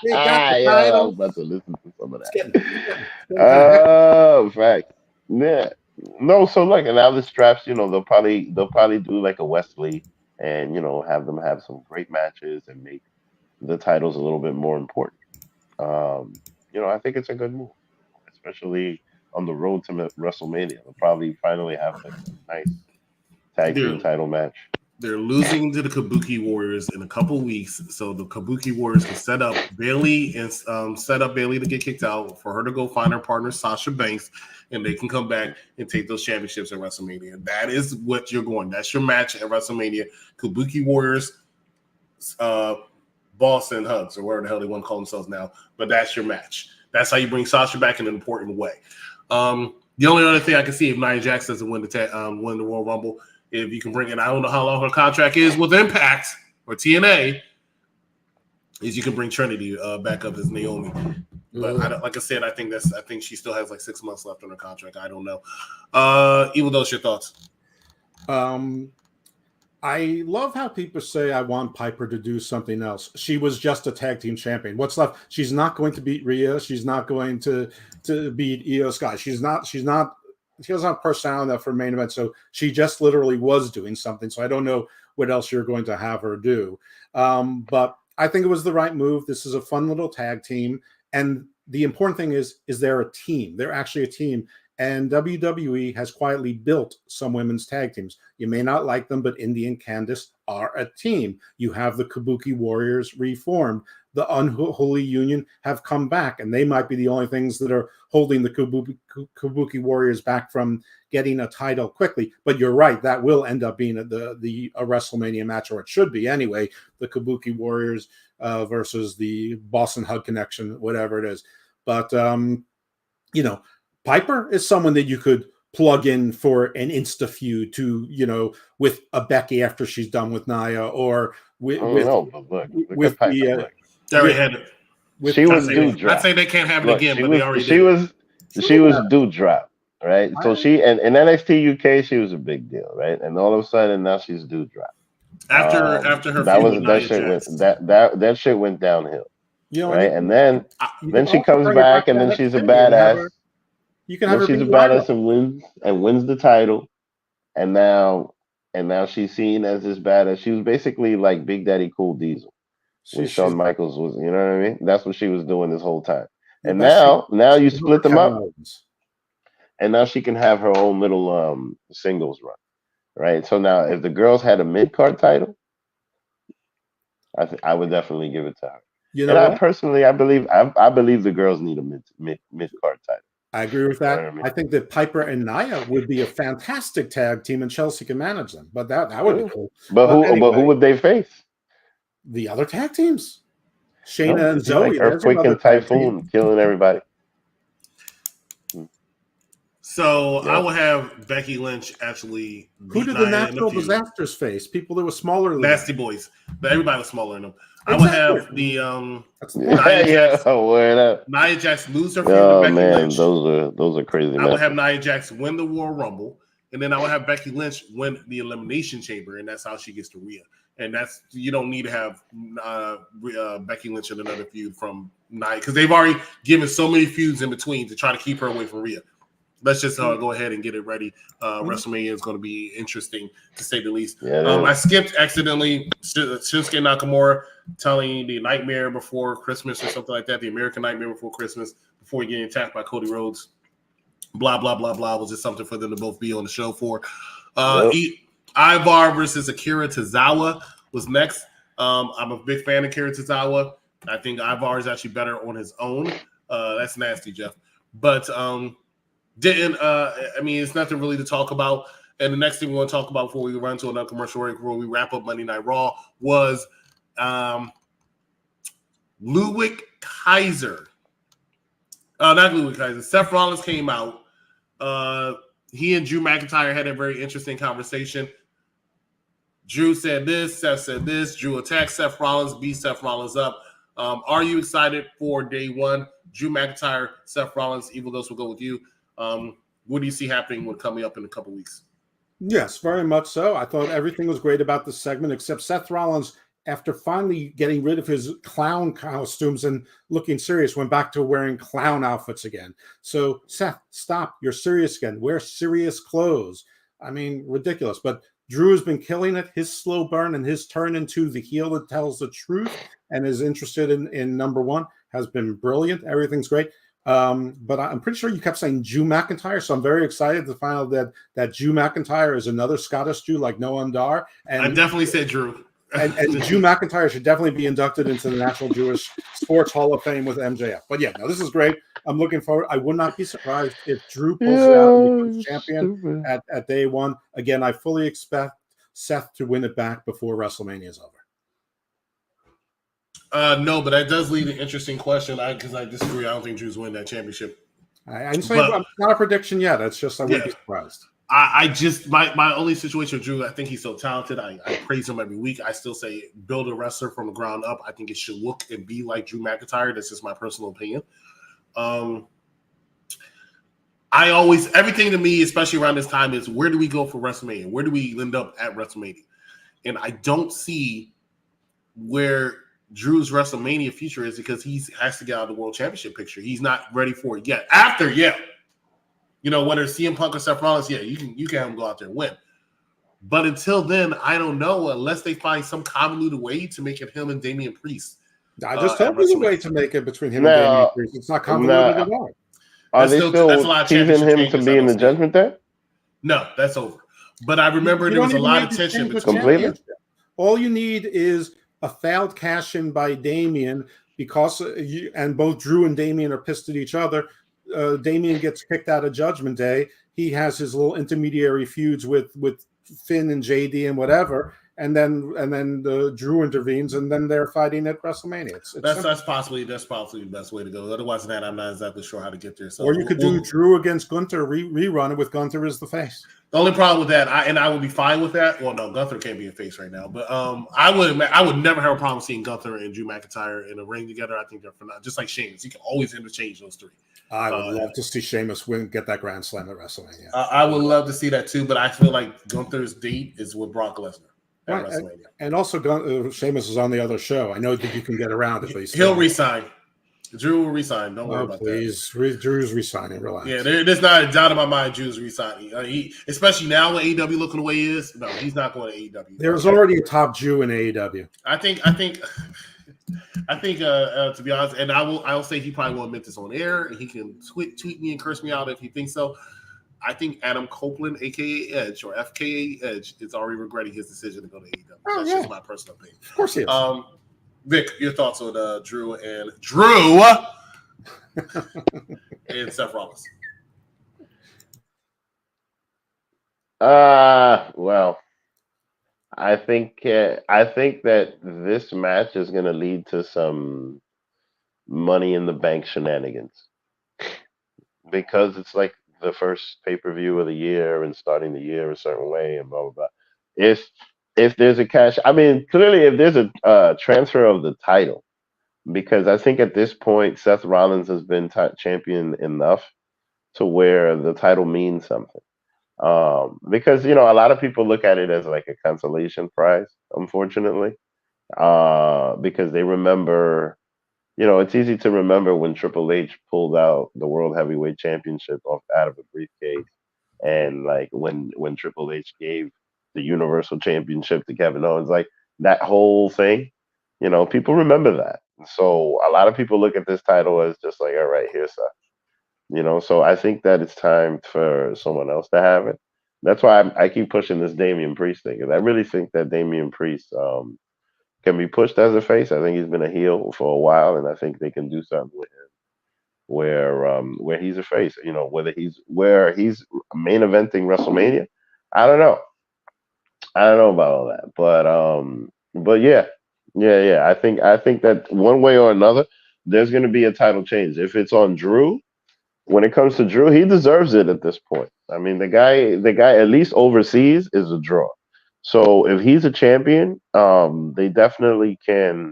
They've got the title. I was about to listen to some of that. Oh, fact. Yeah. No, so look, and now the straps, they'll probably do like a Wesley and have them have some great matches and make the titles a little bit more important. I think it's a good move, especially on the road to WrestleMania. They'll probably finally have a nice tag team title match. They're losing to the Kabuki Warriors in a couple weeks, so the Kabuki Warriors can set up Bailey to get kicked out for her to go find her partner Sasha Banks, and they can come back and take those championships at WrestleMania. That is what you're going. That's your match at WrestleMania. Kabuki Warriors, Boston Hugs, or whatever the hell they want to call themselves now. But that's your match. That's how you bring Sasha back in an important way. The only other thing I can see if Nia Jax doesn't win the Royal Rumble, if you can bring in, I don't know how long her contract is with Impact or TNA, is you can bring Trinity back up as Naomi. But like I said, I think she still has like 6 months left on her contract. I don't know. Evil, those your thoughts? I love how people say I want Piper to do something else. She was just a tag team champion. What's left? She's not going to beat Rhea. She's not going to beat Io Sky. She doesn't have personality enough for main event. So she just literally was doing something. So I don't know what else you're going to have her do. But I think it was the right move. This is a fun little tag team. And the important thing is they're a team. They're actually a team. And WWE has quietly built some women's tag teams. You may not like them, but Indy and Candice are a team. You have the Kabuki Warriors reformed. The Unholy Union have come back, and they might be the only things that are holding the Kabuki Warriors back from getting a title quickly. But you're right, that will end up being a WrestleMania match, or it should be anyway, the Kabuki Warriors versus the Boston Hug Connection, whatever it is. But, Piper is someone that you could plug in for an insta feud to, with a Becky after she's done with Nia, or with the. She was Doudrop. I'd say they can't have it again, but they already did. She was Doudrop, right? So she and in NXT UK, she was a big deal, right? And all of a sudden now she's Doudrop. After her that shit went downhill, right? And then she comes back, and then she's a badass. You can have her she's a badass and wins the title, and now she's seen as this badass. She was basically like Big Daddy Cool Diesel when Shawn Michaels was. You know what I mean? That's what she was doing this whole time. And now you split them up, and now she can have her own little singles run, right? So now, if the girls had a mid card title, I would definitely give it to her. You And know I what? personally, I believe the girls need a mid card title. I agree with You know that. what I mean? I think that Piper and Naya would be a fantastic tag team, and Chelsea can manage them. But that would be cool. But who anyway, would they face? the other tag teams, No, Shayna and it'd be like Zoe. There's Earthquake another and tag team. Typhoon killing everybody. So I Yeah. will have Becky Lynch actually Who beat did the Nia in natural feud. disasters face? People that were smaller than Nasty Boys, but everybody was smaller than them. I would Exactly. have the That's Nia Jax, Word up. Nia Jax lose her feud Oh with Becky man, Lynch. those are crazy. I would have matches. Nia Jax win the Royal Rumble, and then I would have Becky Lynch win the Elimination Chamber, and that's how she gets to Rhea. And that's you don't need to have Becky Lynch in another feud from Nia because they've already given so many feuds in between to try to keep her away from Rhea. Let's just go ahead and get it ready. WrestleMania is going to be interesting to say the least. Yeah. I skipped accidentally Shinsuke Nakamura telling the Nightmare Before Christmas or something like that, the American Nightmare Before Christmas, before getting attacked by Cody Rhodes. Blah, blah, blah, blah. Was just something for them to both be on the show for. Ivar versus Akira Tozawa was next. I'm a big fan of Akira Tozawa. I think Ivar is actually better on his own. That's nasty, Jeff. But it's nothing really to talk about. And the next thing we want to talk about before we run to another commercial break, before we wrap up Monday Night Raw, was Ludwig Kaiser. Not Ludwig Kaiser. Seth Rollins came out. He and Drew McIntyre had a very interesting conversation. Drew said this, Seth said this. Drew attacked Seth Rollins, beat Seth Rollins up. Are you excited for day one? Drew McIntyre, Seth Rollins, Evil Ghost will go with you. What do you see happening coming up in a couple weeks? Yes, very much so. I thought everything was great about this segment, except Seth Rollins, after finally getting rid of his clown costumes and looking serious, went back to wearing clown outfits again. So, Seth, stop. You're serious again. Wear serious clothes. I mean, ridiculous. But Drew has been killing it. His slow burn and his turn into the heel that tells the truth and is interested in number one has been brilliant. Everything's great. But I'm pretty sure you kept saying Drew McIntyre, so I'm very excited to find out that Drew McIntyre is another Scottish Jew like Noam Dar. And I definitely said Drew. and Drew McIntyre should definitely be inducted into the National Jewish Sports Hall of Fame with MJF. But yeah, no, this is great. I'm looking forward. I would not be surprised if Drew pulls it out and becomes champion at day one. Again, I fully expect Seth to win it back before WrestleMania is over. No, but that does lead an interesting question because I disagree. I don't think Drew's winning that championship. I'm saying it's not a prediction yet. It's just I wouldn't be surprised. I just my only situation with Drew, I think he's so talented. I praise him every week. I still say build a wrestler from the ground up. I think it should look and be like Drew McIntyre. That's just my personal opinion. Everything to me, especially around this time, is where do we go for WrestleMania? Where do we end up at WrestleMania? And I don't see where Drew's WrestleMania future is because he has to get out of the World Championship picture. He's not ready for it yet. After, yeah. Whether it's CM Punk or Seth Rollins, yeah, you can have him go out there and win. But until then, I don't know unless they find some convoluted way to make it him and Damian Priest. I just told you the way to make it between him and Damian Priest. It's not convoluted at all. Are they still teasing him to be in the Judgment Day? No, that's over. But I remember there was a lot of tension completely. All you need is a failed cash in by Damian because and both Drew and Damian are pissed at each other. Damian gets kicked out of Judgment Day. He has his little intermediary feuds with Finn and JD and whatever, and then Drew intervenes, and then they're fighting at WrestleMania. That's possibly the best way to go. Otherwise than that, I'm not exactly sure how to get there. So, or you could do Drew against Gunther rerun it with Gunther as the face. The only problem with that, I would be fine with that. Well, no, Gunther can't be a face right now, but I would never have a problem seeing Gunther and Drew McIntyre in a ring together. I think they're phenomenal. Just like Sheamus, you can always interchange those three. I would love to see Sheamus get that Grand Slam at WrestleMania. I would love to see that too, but I feel like Gunther's date is with Brock Lesnar at WrestleMania. And also, Sheamus is on the other show. I know that you can get around it. He'll resign. Drew will resign. Don't worry about that. Drew's resigning. Relax. Yeah, there's not a doubt in my mind Drew's resigning. Especially now with AEW looking the way he is. No, he's not going to AEW. There's already a top Jew in AEW. I think to be honest, and I will say he probably won't admit this on air, and he can tweet me and curse me out if he thinks so. I think Adam Copeland, aka Edge or FKA Edge, is already regretting his decision to go to AEW. Oh, That's yeah. just my personal opinion. Of course he is. Vic, your thoughts on Drew and Seth Rollins? Well, I think that this match is going to lead to some Money in the Bank shenanigans because it's like the first pay-per-view of the year and starting the year a certain way and blah blah blah. If there's a cash, I mean, clearly if there's a transfer of the title, because I think at this point Seth Rollins has been champion enough to where the title means something. Because a lot of people look at it as like a consolation prize, unfortunately, because they remember. It's easy to remember when Triple H pulled out the World Heavyweight Championship out of a briefcase, and like when Triple H gave the Universal Championship to Kevin Owens, like that whole thing. People remember that. So a lot of people look at this title as just like, all right, here's that. So I think that it's time for someone else to have it. That's why I keep pushing this Damian Priest thing, because I really think that Damian Priest can be pushed as a face. I think he's been a heel for a while, and I think they can do something with him where he's a face. Where he's main eventing WrestleMania. I don't know. I don't know about all that, but yeah. I think that one way or another, there's going to be a title change. If it's on Drew, when it comes to Drew, he deserves it at this point. I mean, the guy at least overseas is a draw. So if he's a champion, they definitely can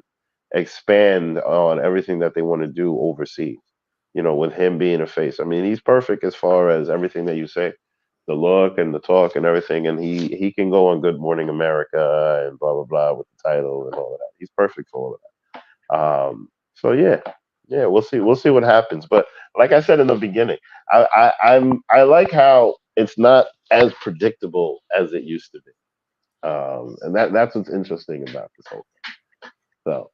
expand on everything that they want to do overseas. With him being a face. I mean, he's perfect as far as everything that you say, the look and the talk and everything, and he can go on Good Morning America and blah blah blah with the title and all of that. He's perfect for all of that. So yeah, we'll see what happens. But like I said in the beginning, I like how it's not as predictable as it used to be. And that's what's interesting about this whole thing. So,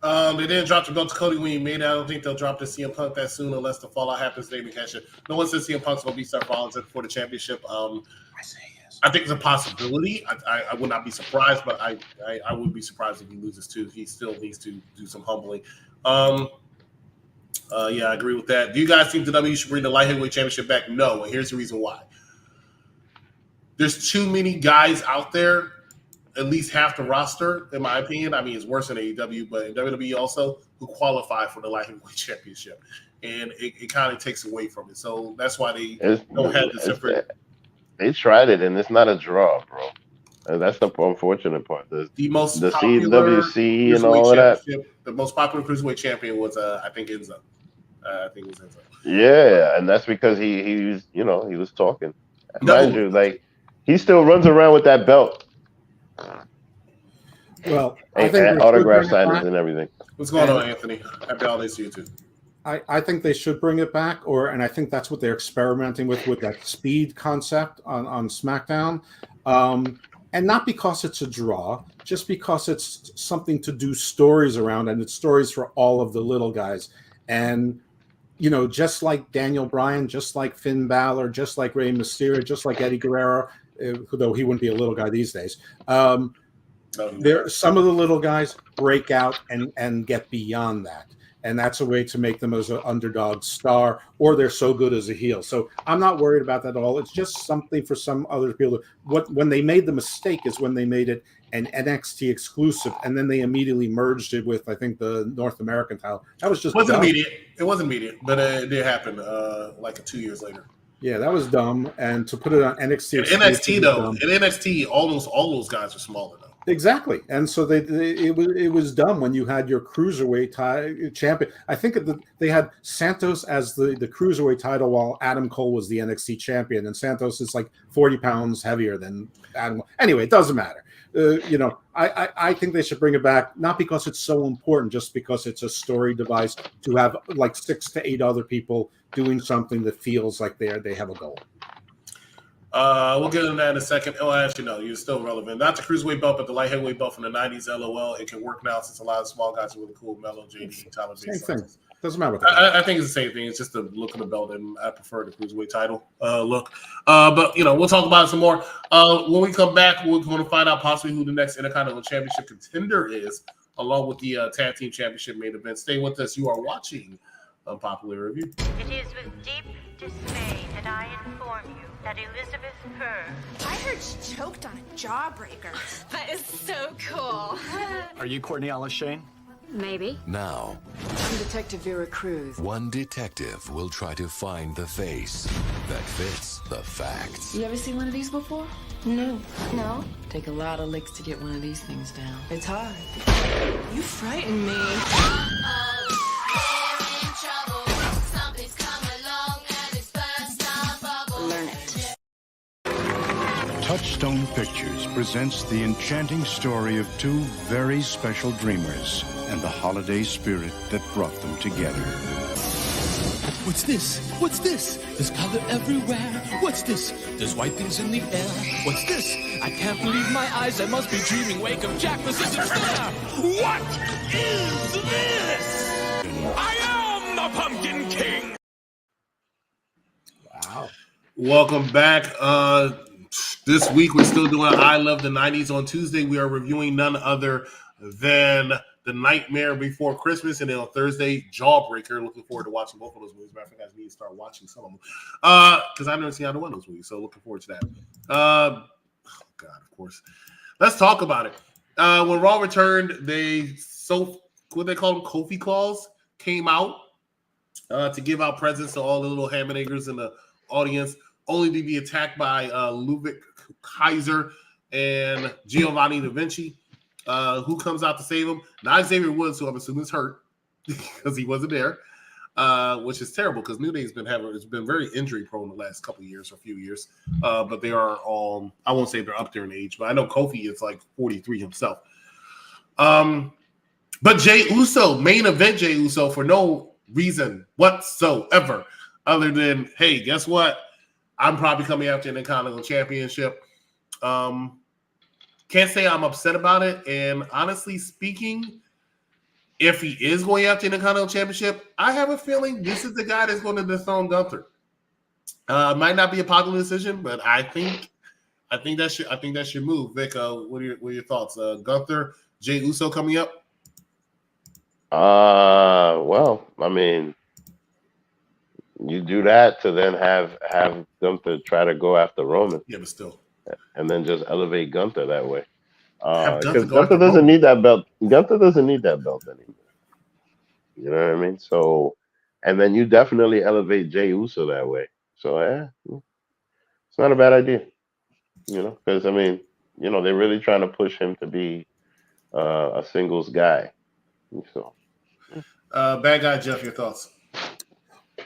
They didn't drop the belt to Cody when he made it. I don't think they'll drop the CM Punk that soon unless the fallout happens. They catch it. No one says CM Punk's going to beat Seth Rollins for the championship. I say yes. I think it's a possibility. I would not be surprised, but I would be surprised if he loses too. He still needs to do some humbling. Yeah, I agree with that. Do you guys think the WWE should bring the light heavyweight championship back? No, and here's the reason why. There's too many guys out there, at least half the roster, in my opinion. I mean, it's worse than AEW, but in WWE also, who qualify for the light heavyweight championship. And it kind of takes away from it. So that's why they don't have the separate. They tried it, and it's not a draw, bro. And that's the unfortunate part. The popular CWC and all of that. The most popular cruiserweight champion was, I think, Enzo. I think it was Enzo. Yeah, and that's because he was, he was talking. Mind you, like, he still runs around with that belt. Well, I think autograph signings and everything. What's going on, Anthony? Happy holidays to you too. I think they should bring it back, and I think that's what they're experimenting with that speed concept on SmackDown, and not because it's a draw, just because it's something to do stories around, and it's stories for all of the little guys, and just like Daniel Bryan, just like Finn Balor, just like Rey Mysterio, just like Eddie Guerrero, though he wouldn't be a little guy these days. There, some of the little guys break out and get beyond that. And that's a way to make them as an underdog star, or they're so good as a heel. So I'm not worried about that at all. It's just something for some other people. When they made the mistake is when they made it an NXT exclusive, and then they immediately merged it with, I think, the North American title. That was just wasn't immediate. It wasn't immediate, but it did happen like 2 years later. Yeah, that was dumb. And to put it on NXT, NXT though, in NXT, almost all those guys are smaller though. Exactly, and so it was dumb when you had your cruiserweight champion. I think they had Santos as the cruiserweight title, while Adam Cole was the NXT champion, and Santos is like 40 pounds heavier than Adam. Anyway, it doesn't matter. I think they should bring it back, not because it's so important, just because it's a story device to have like 6 to 8 other people doing something that feels like they have a goal. We'll get into that in a second. Oh, actually, no, you're still relevant. Not the cruiserweight belt, but the light heavyweight belt from the 90s, LOL. It can work now since a lot of small guys are really cool. Mello, JD, Tyler Same thing. Doesn't matter what the title. I think it's the same thing. It's just the look of the belt, and I prefer the cruiserweight title look. But we'll talk about it some more when we come back. We're going to find out possibly who the next Intercontinental Championship contender is, along with the Tag Team Championship main event. Stay with us. You are watching Unpopular Review. It is with deep dismay that I inform you that Elizabeth Purr. I heard she choked on a jawbreaker. That is so cool. Are you Cornelia Shane? Maybe. Now, I'm Detective Vera Cruz. one detective will try to find the face that fits the facts. You ever seen one of these before? No. No? Take a lot of licks to get one of these things down. It's hard. You frighten me. Learn it. Touchstone Pictures presents the enchanting story of two very special dreamers and the holiday spirit that brought them together. What's this? What's this? There's color everywhere. What's this? There's white things in the air. What's this? I can't believe my eyes. I must be dreaming. Wake up, Jack. This isn't fair. What is this? I am the Pumpkin King. Wow. Welcome back. This week we're still doing I Love the 90s. On Tuesday we are reviewing none other than The Nightmare Before Christmas, and then on Thursday, Jawbreaker. Looking forward to watching both of those movies. Matter of fact, I need to start watching some of them because I've never seen either one of those movies, so looking forward to that. Oh God, of course. Let's talk about it. When Raw returned, what they call them, Kofi Claws, came out to give out presents to all the little Hammonegers in the audience, only to be attacked by Ludwig Kaiser and Giovanni Da Vinci. Who comes out to save him? Not Xavier Woods, who I'm assuming is hurt because he wasn't there, which is terrible because New Day's been very injury prone the last couple of years or few years. But they are all, I won't say they're up there in age, but I know Kofi is like 43 himself. But Jey Uso, main event Jey Uso, for no reason whatsoever other than, hey, guess what? I'm probably coming after the Intercontinental Championship. Can't say I'm upset about it. And honestly speaking, if he is going after the Intercontinental Championship, I have a feeling this is the guy that's going to dethrone Gunther. Might not be a popular decision, but I think that's your move, Vic. What are your thoughts? Gunther, Jey Uso coming up? Well, I mean, you do that to then have Gunther try to go after Roman. Yeah, but still. And then just elevate Gunther that way. Gunther Because Gunther doesn't need that belt. Gunther doesn't need that belt anymore. You know what I mean? So, and then you definitely elevate Jey Uso that way. So, yeah, it's not a bad idea. You know, because, I mean, you know, they're really trying to push him to be a singles guy. So, bad guy, Jeff, your thoughts?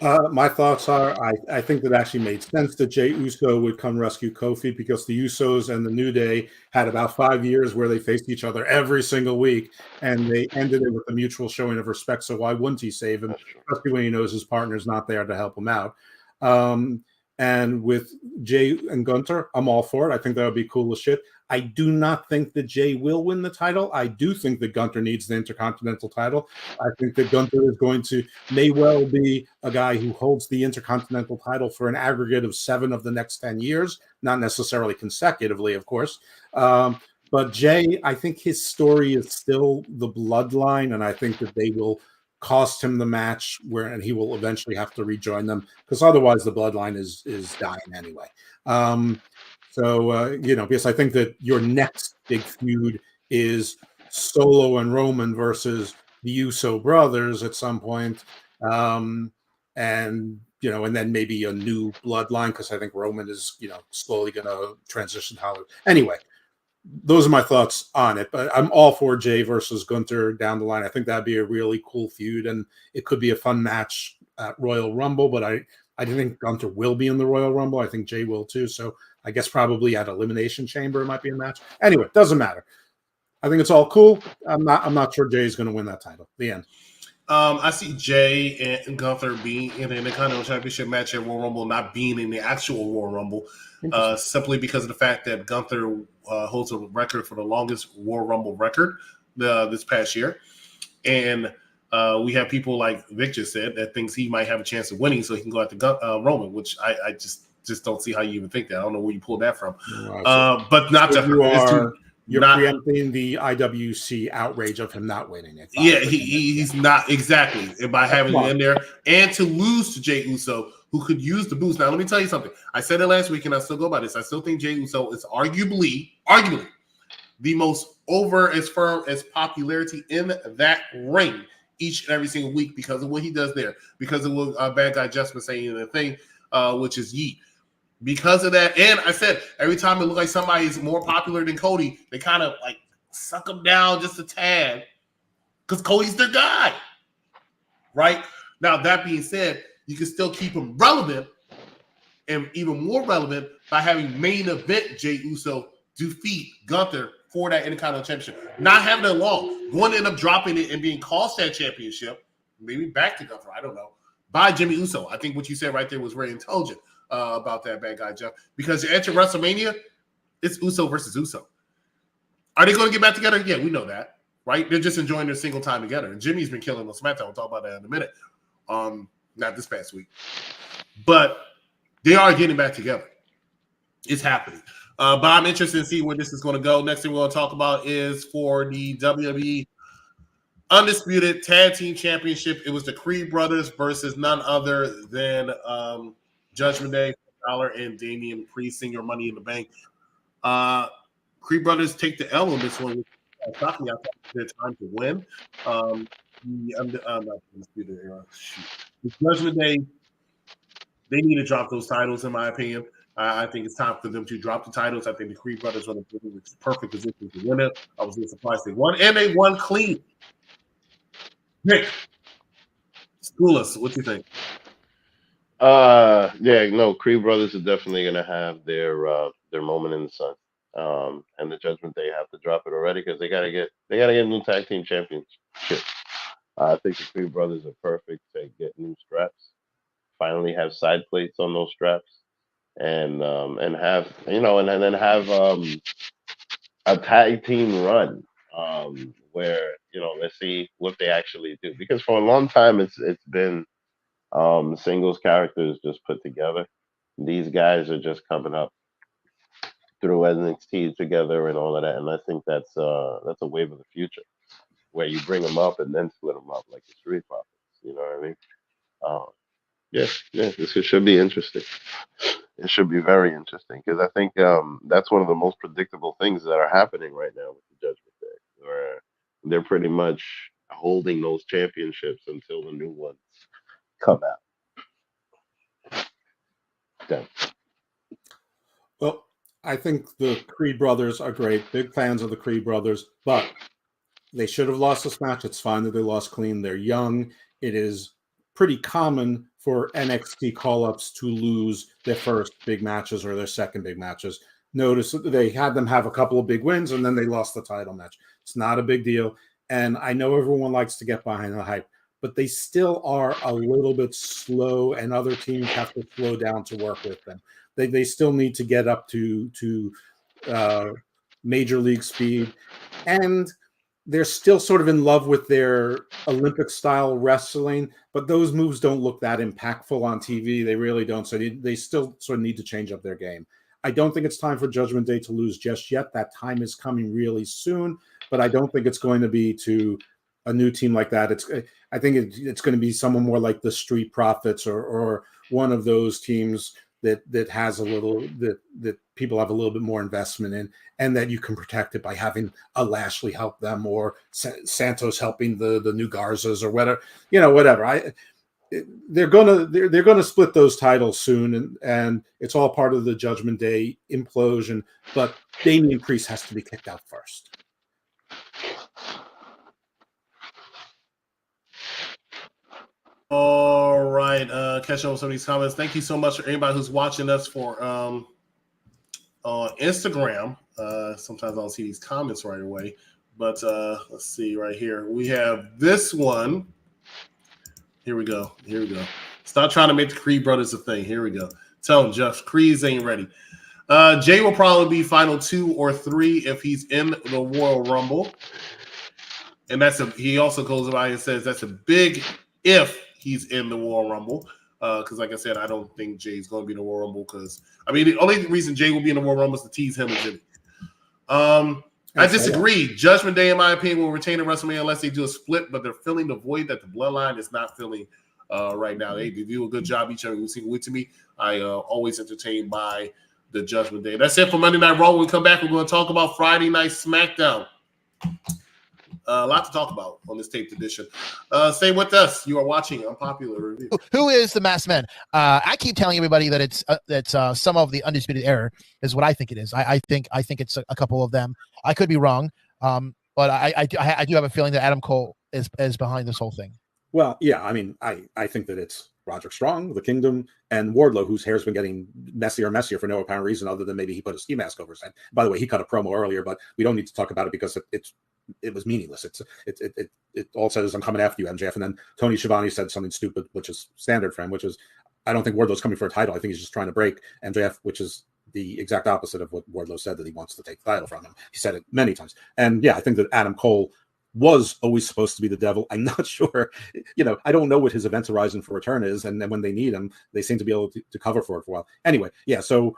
My thoughts are I think that actually made sense that Jey Uso would come rescue Kofi because the Usos and the New Day had about 5 years where they faced each other every single week, and they ended it with a mutual showing of respect. So why wouldn't he save him, especially when he knows his partner's not there to help him out? And with Jey and Gunther, I'm all for it. I think that would be cool as shit. I do not think that Jey will win the title. I do think that Gunther needs the Intercontinental title. I think that Gunther may well be a guy who holds the Intercontinental title for an aggregate of 7 of the next 10 years, not necessarily consecutively, of course. But Jey, I think his story is still the bloodline, and I think that they will cost him the match and he will eventually have to rejoin them because otherwise the bloodline is dying anyway. Because I think that your next big feud is Solo and Roman versus the Uso brothers at some point. And then maybe a new bloodline because I think Roman is, slowly going to transition to Hollywood. Anyway, those are my thoughts on it, but I'm all for Jey versus Gunther down the line. I think that'd be a really cool feud, and it could be a fun match at Royal Rumble, but I think Gunther will be in the Royal Rumble. I think Jey will too, so I guess probably at Elimination Chamber it might be a match. Anyway, doesn't matter. I think it's all cool. I'm not sure Jey's going to win that title. The end. I see Jey and Gunther being in the Intercontinental Championship match at Royal Rumble, not being in the actual Royal Rumble, simply because of the fact that Gunther holds a record for the longest Royal Rumble record this past year. And We have people like Vic just said that thinks he might have a chance of winning, so he can go after Roman, which I just don't see how you even think that. I don't know where you pulled that from. But not so to you're preempting the IWC outrage of him not winning it. Yeah, he's not exactly, and by having him in there and to lose to Jey Uso, who could use the boost. Now, let me tell you something. I said it last week, and I still go by this. I still think Jey Uso is arguably the most over as far as popularity in that ring each and every single week because of what he does there, because of what Bad Guy Just was saying in the thing, which is Yeet. Because of that, and I said every time it looks like somebody is more popular than Cody, they kind of like suck him down just a tad because Cody's the guy, right? Now, that being said, you can still keep him relevant and even more relevant by having main event Jey Uso defeat Gunther for that Intercontinental Championship. Not having it long, going to end up dropping it and being cost that championship, maybe back to Gunther, I don't know, by Jimmy Uso. I think what you said right there was very intelligent about that, Bad Guy Jeff, because at your WrestleMania, it's Uso versus Uso. Are they going to get back together? Yeah, we know that, right? They're just enjoying their single time together. And Jimmy's been killing on SmackDown. We'll talk about that in a minute. Not this past week. But they are getting back together. It's happening. But I'm interested to see where this is going to go. Next thing we're going to talk about is for the WWE Undisputed Tag Team Championship. It was the Creed Brothers versus none other than Judgment Day, Dollar, and Damian Priest, Senior Money in the Bank. Creed Brothers take the L on this one. Shocking, I thought it was their time to win. The Judgment Day, they need to drop those titles, in my opinion. I think it's time for them to drop the titles. I think the Creed Brothers are in the perfect position to win it. I was surprised they won, and they won clean. Nick, school us. What you think? Creed Brothers are definitely gonna have their moment in the sun. And the Judgment Day have to drop it already because they gotta get a new tag team championship. I think the Creed Brothers are perfect to get new straps, finally have side plates on those straps, and have and then have a tag team run where let's see what they actually do, because for a long time it's been singles characters just put together. These guys are just coming up through NXT together and all of that, and I think that's a wave of the future, where you bring them up and then split them up like the Street Profits. You know what I mean? This should be interesting. It should be very interesting because I think that's one of the most predictable things that are happening right now with the Judgment Day, where they're pretty much holding those championships until the new ones come out. Done. Well, I think the Creed Brothers are great. Big fans of the Creed Brothers, but they should have lost this match. It's fine that they lost clean. They're young. It is pretty common for NXT call-ups to lose their first big matches or their second big matches. Notice that they had them have a couple of big wins and then they lost the title match. It's not a big deal. And I know everyone likes to get behind the hype, but they still are a little bit slow, and other teams have to slow down to work with them. They still need to get up to major league speed, and they're still sort of in love with their Olympic style wrestling, but those moves don't look that impactful on TV. They really don't. So they still sort of need to change up their game. I don't think it's time for Judgment Day to lose just yet. That time is coming really soon, but I don't think it's going to be to a new team like that. I think it's going to be someone more like the Street Profits or one of those teams that has a little that people have a little bit more investment in, and that you can protect it by having a Lashley help them, or Santos helping the new Garzas, or whatever. They're gonna split those titles soon, and it's all part of the Judgment Day implosion. But Damian Priest has to be kicked out first. All right, catch up with some of these comments. Thank you so much for anybody who's watching us for on Instagram. Sometimes I don't see these comments right away, but let's see right here. We have this one. Here we go. Stop trying to make the Creed Brothers a thing. Here we go. Tell him, Jeff, Creeds ain't ready. Jay will probably be final 2 or 3 if he's in the Royal Rumble. and he also goes by and says that's a big if he's in the Royal Rumble. Because like I said, I don't think Jay's going to be in the Royal Rumble. Because I mean, the only reason Jay will be in the Royal Rumble is to tease him and Jimmy. I disagree. Judgment Day, in my opinion, will retain the WrestleMania unless they do a split. But they're filling the void that the Bloodline is not filling right now. They do a good job each other single week to me. I always entertained by the Judgment Day. That's it for Monday Night Raw. When we come back, we're going to talk about Friday Night Smackdown. A lot to talk about on this taped edition. Stay with us. You are watching Unpopular Review. Who is the masked man? I keep telling everybody that it's some of the Undisputed Era is what I think it is. I think it's a couple of them. I could be wrong, but I do have a feeling that Adam Cole is behind this whole thing. Well, yeah, I mean, I think that it's Roderick Strong, the Kingdom, and Wardlow, whose hair's been getting messier and messier for no apparent reason other than maybe he put a ski mask over his head. By the way, he cut a promo earlier, but we don't need to talk about it because it was meaningless. It all says I'm coming after you, MJF, and then Tony Schiavone said something stupid, which is standard for him, which is I don't think Wardlow's coming for a title. I think he's just trying to break MJF, which is the exact opposite of what Wardlow said, that he wants to take the title from him. He said it many times. And yeah, I think that Adam Cole was always supposed to be the devil. I'm not sure, I don't know what his events horizon for return is. And then when they need him, they seem to be able to cover for it for a while. Anyway, yeah, so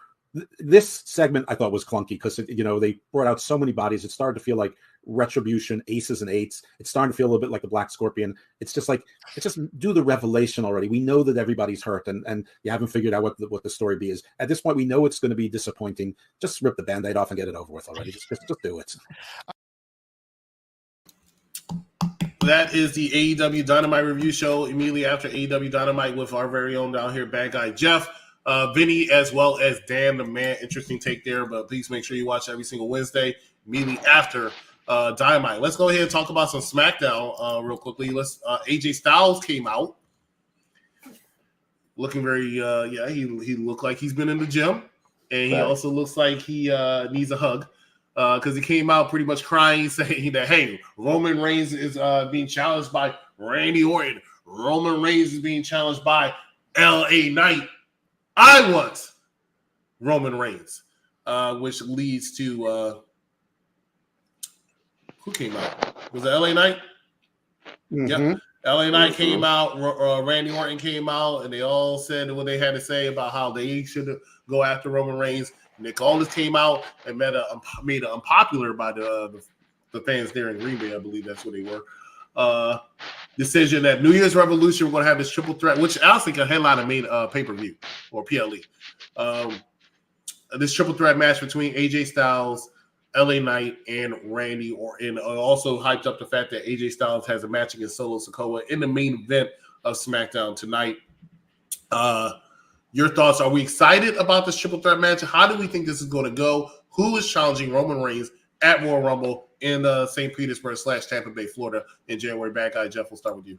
this segment I thought was clunky because, they brought out so many bodies. It started to feel like Retribution, Aces and Eights. It's starting to feel a little bit like the Black Scorpion. It's just do the revelation already. We know that everybody's hurt and you haven't figured out what the story B is. At this point, we know it's going to be disappointing. Just rip the Band-Aid off and get it over with already. Just do it. That is the AEW Dynamite review show immediately after AEW Dynamite with our very own down here, Bad Guy Jeff, Vinny, as well as Dan the Man. Interesting take there, but please make sure you watch every single Wednesday immediately after Dynamite. Let's go ahead and talk about some SmackDown real quickly. AJ Styles came out looking very, he looked like he's been in the gym, and he also looks like he needs a hug. Because he came out pretty much crying, saying that, hey, Roman Reigns is being challenged by Randy Orton. Roman Reigns is being challenged by LA Knight. I want Roman Reigns, which leads to who came out? Was it LA Knight? Mm-hmm. Yep. LA Knight came out, Randy Orton came out, and they all said what they had to say about how they should go after Roman Reigns. Nick Aldis came out and made it unpopular by the fans there in Green Bay. I believe that's what they were. Decision that New Year's Revolution we're going to have this triple threat, which I think a headline of main pay-per-view or PLE. This triple threat match between AJ Styles, LA Knight, and Randy Orton. Also hyped up the fact that AJ Styles has a match against Solo Sikoa in the main event of SmackDown tonight. Your thoughts? Are we excited about this triple threat match? How do we think this is going to go? Who is challenging Roman Reigns at Royal Rumble in St. Petersburg / Tampa Bay, Florida in January? Bad Guy Jeff, we'll start with you.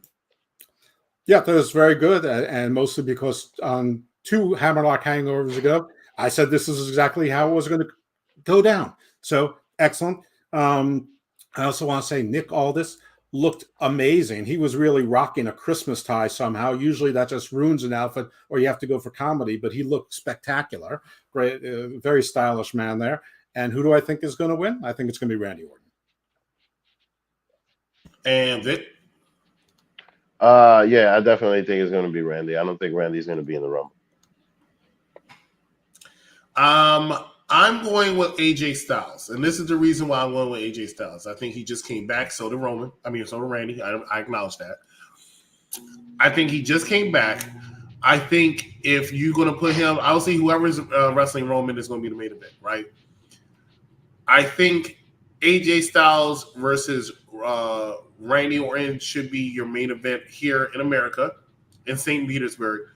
Yeah, that was very good, and mostly because 2 Hammerlock hangovers ago, I said this is exactly how it was going to go down. So excellent. I also want to say Nick Aldis looked amazing. He was really rocking a Christmas tie somehow. Usually that just ruins an outfit or you have to go for comedy, but he looked spectacular. Great, very stylish man there. And who do I think is going to win? I think it's going to be Randy Orton. And Vic? Yeah, I definitely think it's going to be Randy. I don't think Randy's going to be in the Rumble. I'm going with AJ Styles, and this is the reason why I'm going with AJ Styles. I think he just came back. So did Randy. I acknowledge that. I think he just came back. I think if you're going to put him, obviously whoever's wrestling Roman is going to be the main event, right? I think AJ Styles versus Randy Orton should be your main event here in America, in St. Petersburg.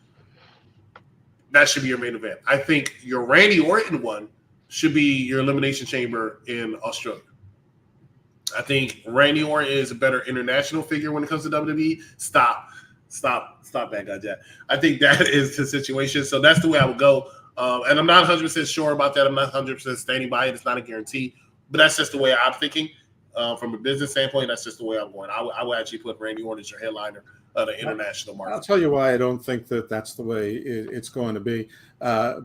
That should be your main event. I think your Randy Orton one should be your Elimination Chamber in Australia. I think Randy Orton is a better international figure when it comes to WWE. Stop, Bad Guy Jack. I think that is the situation. So that's the way I would go. And I'm not 100% sure about that. I'm not 100% standing by it. It's not a guarantee. But that's just the way I'm thinking. From a business standpoint, that's just the way I'm going. I would actually put Randy Orton as your headliner of the international market. I'll tell you why I don't think that that's the way it's going to be.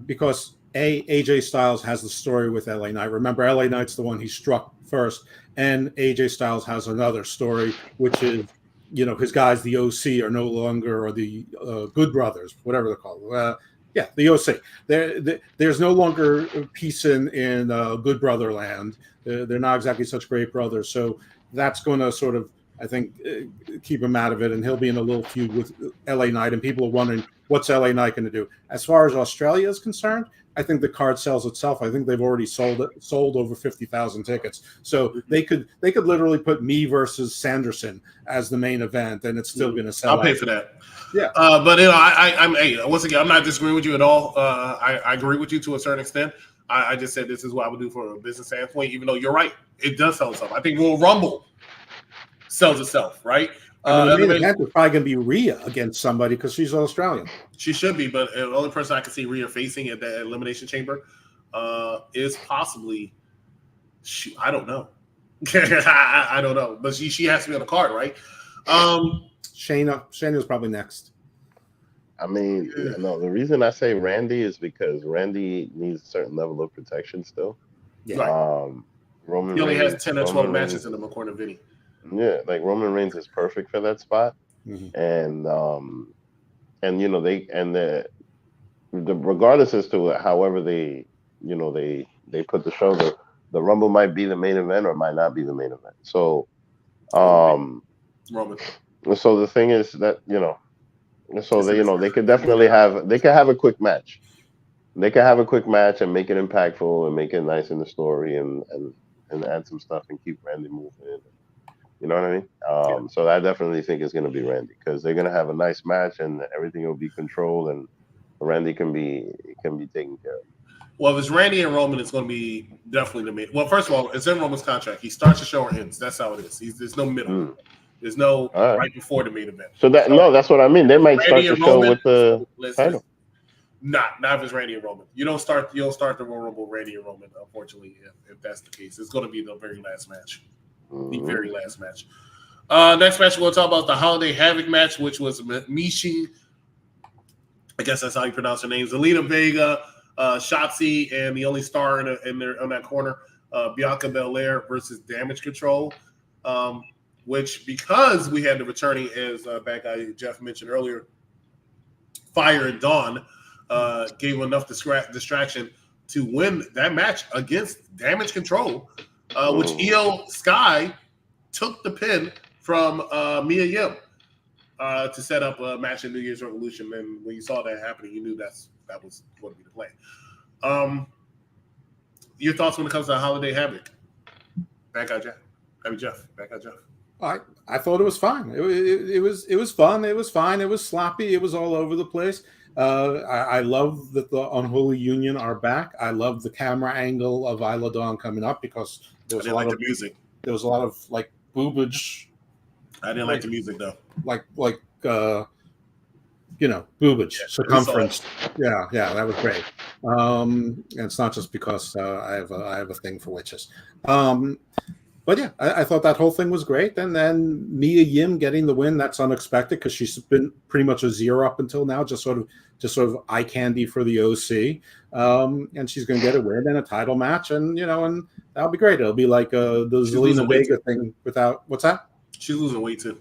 Because AJ Styles has the story with LA Knight. Remember, LA Knight's the one he struck first, and AJ Styles has another story, which is, his guys, the OC, are no longer, or the Good Brothers, whatever they're called. The OC. There's no longer peace in Good Brother land. They're not exactly such great brothers. So that's going to sort of, I think, keep him out of it, and he'll be in a little feud with LA Knight. And people are wondering, what's LA Knight going to do? As far as Australia is concerned, I think the card sells itself. I think they've already sold over 50,000 tickets. So they could literally put me versus Sanderson as the main event, and it's still going to sell. I'll pay for that. Yeah. But I'm once again, I'm not disagreeing with you at all. I agree with you to a certain extent. I just said this is what I would do for a business standpoint, even though you're right, it does sell itself. I think Royal Rumble sells itself, right? The main event is probably going to be Rhea against somebody because she's Australian. She should be, but the only person I can see Rhea facing at the Elimination Chamber is possibly, I don't know. I don't know, but she has to be on the card, right? Shayna's probably next. I mean, no, the reason I say Randy is because Randy needs a certain level of protection still. Yeah. Roman He only Reigns, has 10 or 12 matches in him, according to Vinny. Yeah, like Roman Reigns is perfect for that spot, and regardless as to however they put the show, the Rumble might be the main event or it might not be the main event. So, Roman. So the thing is that they could definitely have a quick match. They could have a quick match and make it impactful and make it nice in the story and add some stuff and keep Randy moving. You know what I mean? So I definitely think it's going to be Randy because they're going to have a nice match and everything will be controlled and Randy can be taken care of. Well, if it's Randy and Roman, it's going to be definitely the main. Well, first of all, it's in Roman's contract. He starts the show or ends. That's how it is. There's no middle. There's no right before the main event. So that's what I mean. They might start the show with the title. Not if it's Randy and Roman. You don't start the Royal Rumble Randy and Roman. Unfortunately, if that's the case, it's going to be the very last match. The very last match. Next match, we'll talk about the Holiday Havoc match, which was Mishi. I guess that's how you pronounce her name. Zelina Vega, Shotzi, and the only star on that corner, Bianca Belair versus Damage Control. Which, because we had the returning, as bad guy Jeff mentioned earlier, Fire and Dawn gave enough distraction to win that match against Damage Control, which Io Sky took the pin from Mia Yim to set up a match in New Year's Revolution. And when you saw that happening, you knew that was going to be the plan. Your thoughts when it comes to Holiday Havoc? Bad guy Jeff. Bad guy Jeff. I thought it was fine. It was fun. It was fine. It was sloppy. It was all over the place. I love that the Unholy Union are back. I love the camera angle of Isla Dawn coming up because there was a lot of music. There was a lot of like boobage. I didn't like the music though. Like boobage, circumference. Yeah, that was great. And it's not just because I have a thing for witches. But yeah, I thought that whole thing was great. And then Mia Yim getting the win, that's unexpected because she's been pretty much a zero up until now, just sort of eye candy for the OC. And she's going to get a win and a title match, and and that'll be great. It'll be like the Zelina Vega thing without what's that? She's losing weight too.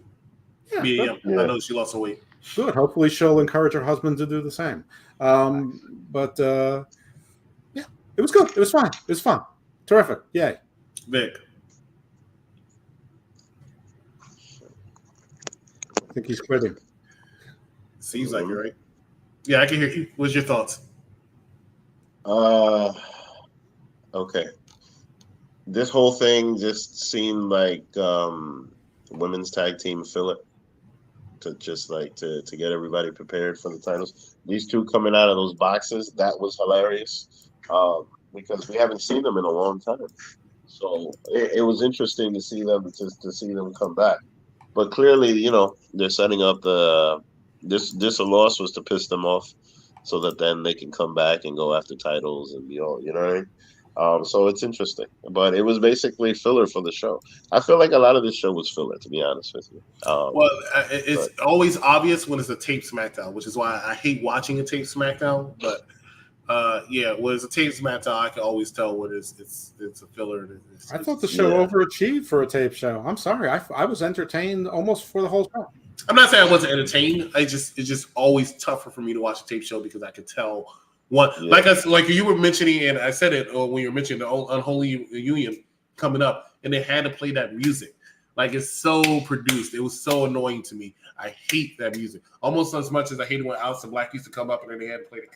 Yeah, Mia Yim. I know she lost some weight. Good. Hopefully she'll encourage her husband to do the same. But yeah, it was good. It was fine. It was fun. Terrific. Yay. Vic. I think he's quitting. Seems like you're right. Yeah, I can hear you. What's your thoughts? Okay. This whole thing just seemed like women's tag team filler to just like to get everybody prepared for the titles. These two coming out of those boxes, that was hilarious because we haven't seen them in a long time. So it was interesting to see them come back. But clearly, they're setting up this loss was to piss them off, so that then they can come back and go after titles and be all, you know what I mean? So it's interesting, but it was basically filler for the show. I feel like a lot of this show was filler, to be honest with you. It's always obvious when it's a tape SmackDown, which is why I hate watching a tape SmackDown. But Yeah, when it's a tape Smackdown, I can always tell when it's a filler. I thought the show overachieved for a tape show. I'm sorry, I was entertained almost for the whole show. I'm not saying I wasn't entertained. It's just always tougher for me to watch a tape show because I could tell what like you were mentioning, and I said it when you were mentioning the Unholy Union coming up, and they had to play that music. Like, it's so produced. It was so annoying to me. I hate that music almost as much as I hated when Alice and Black used to come up and then they had to play it.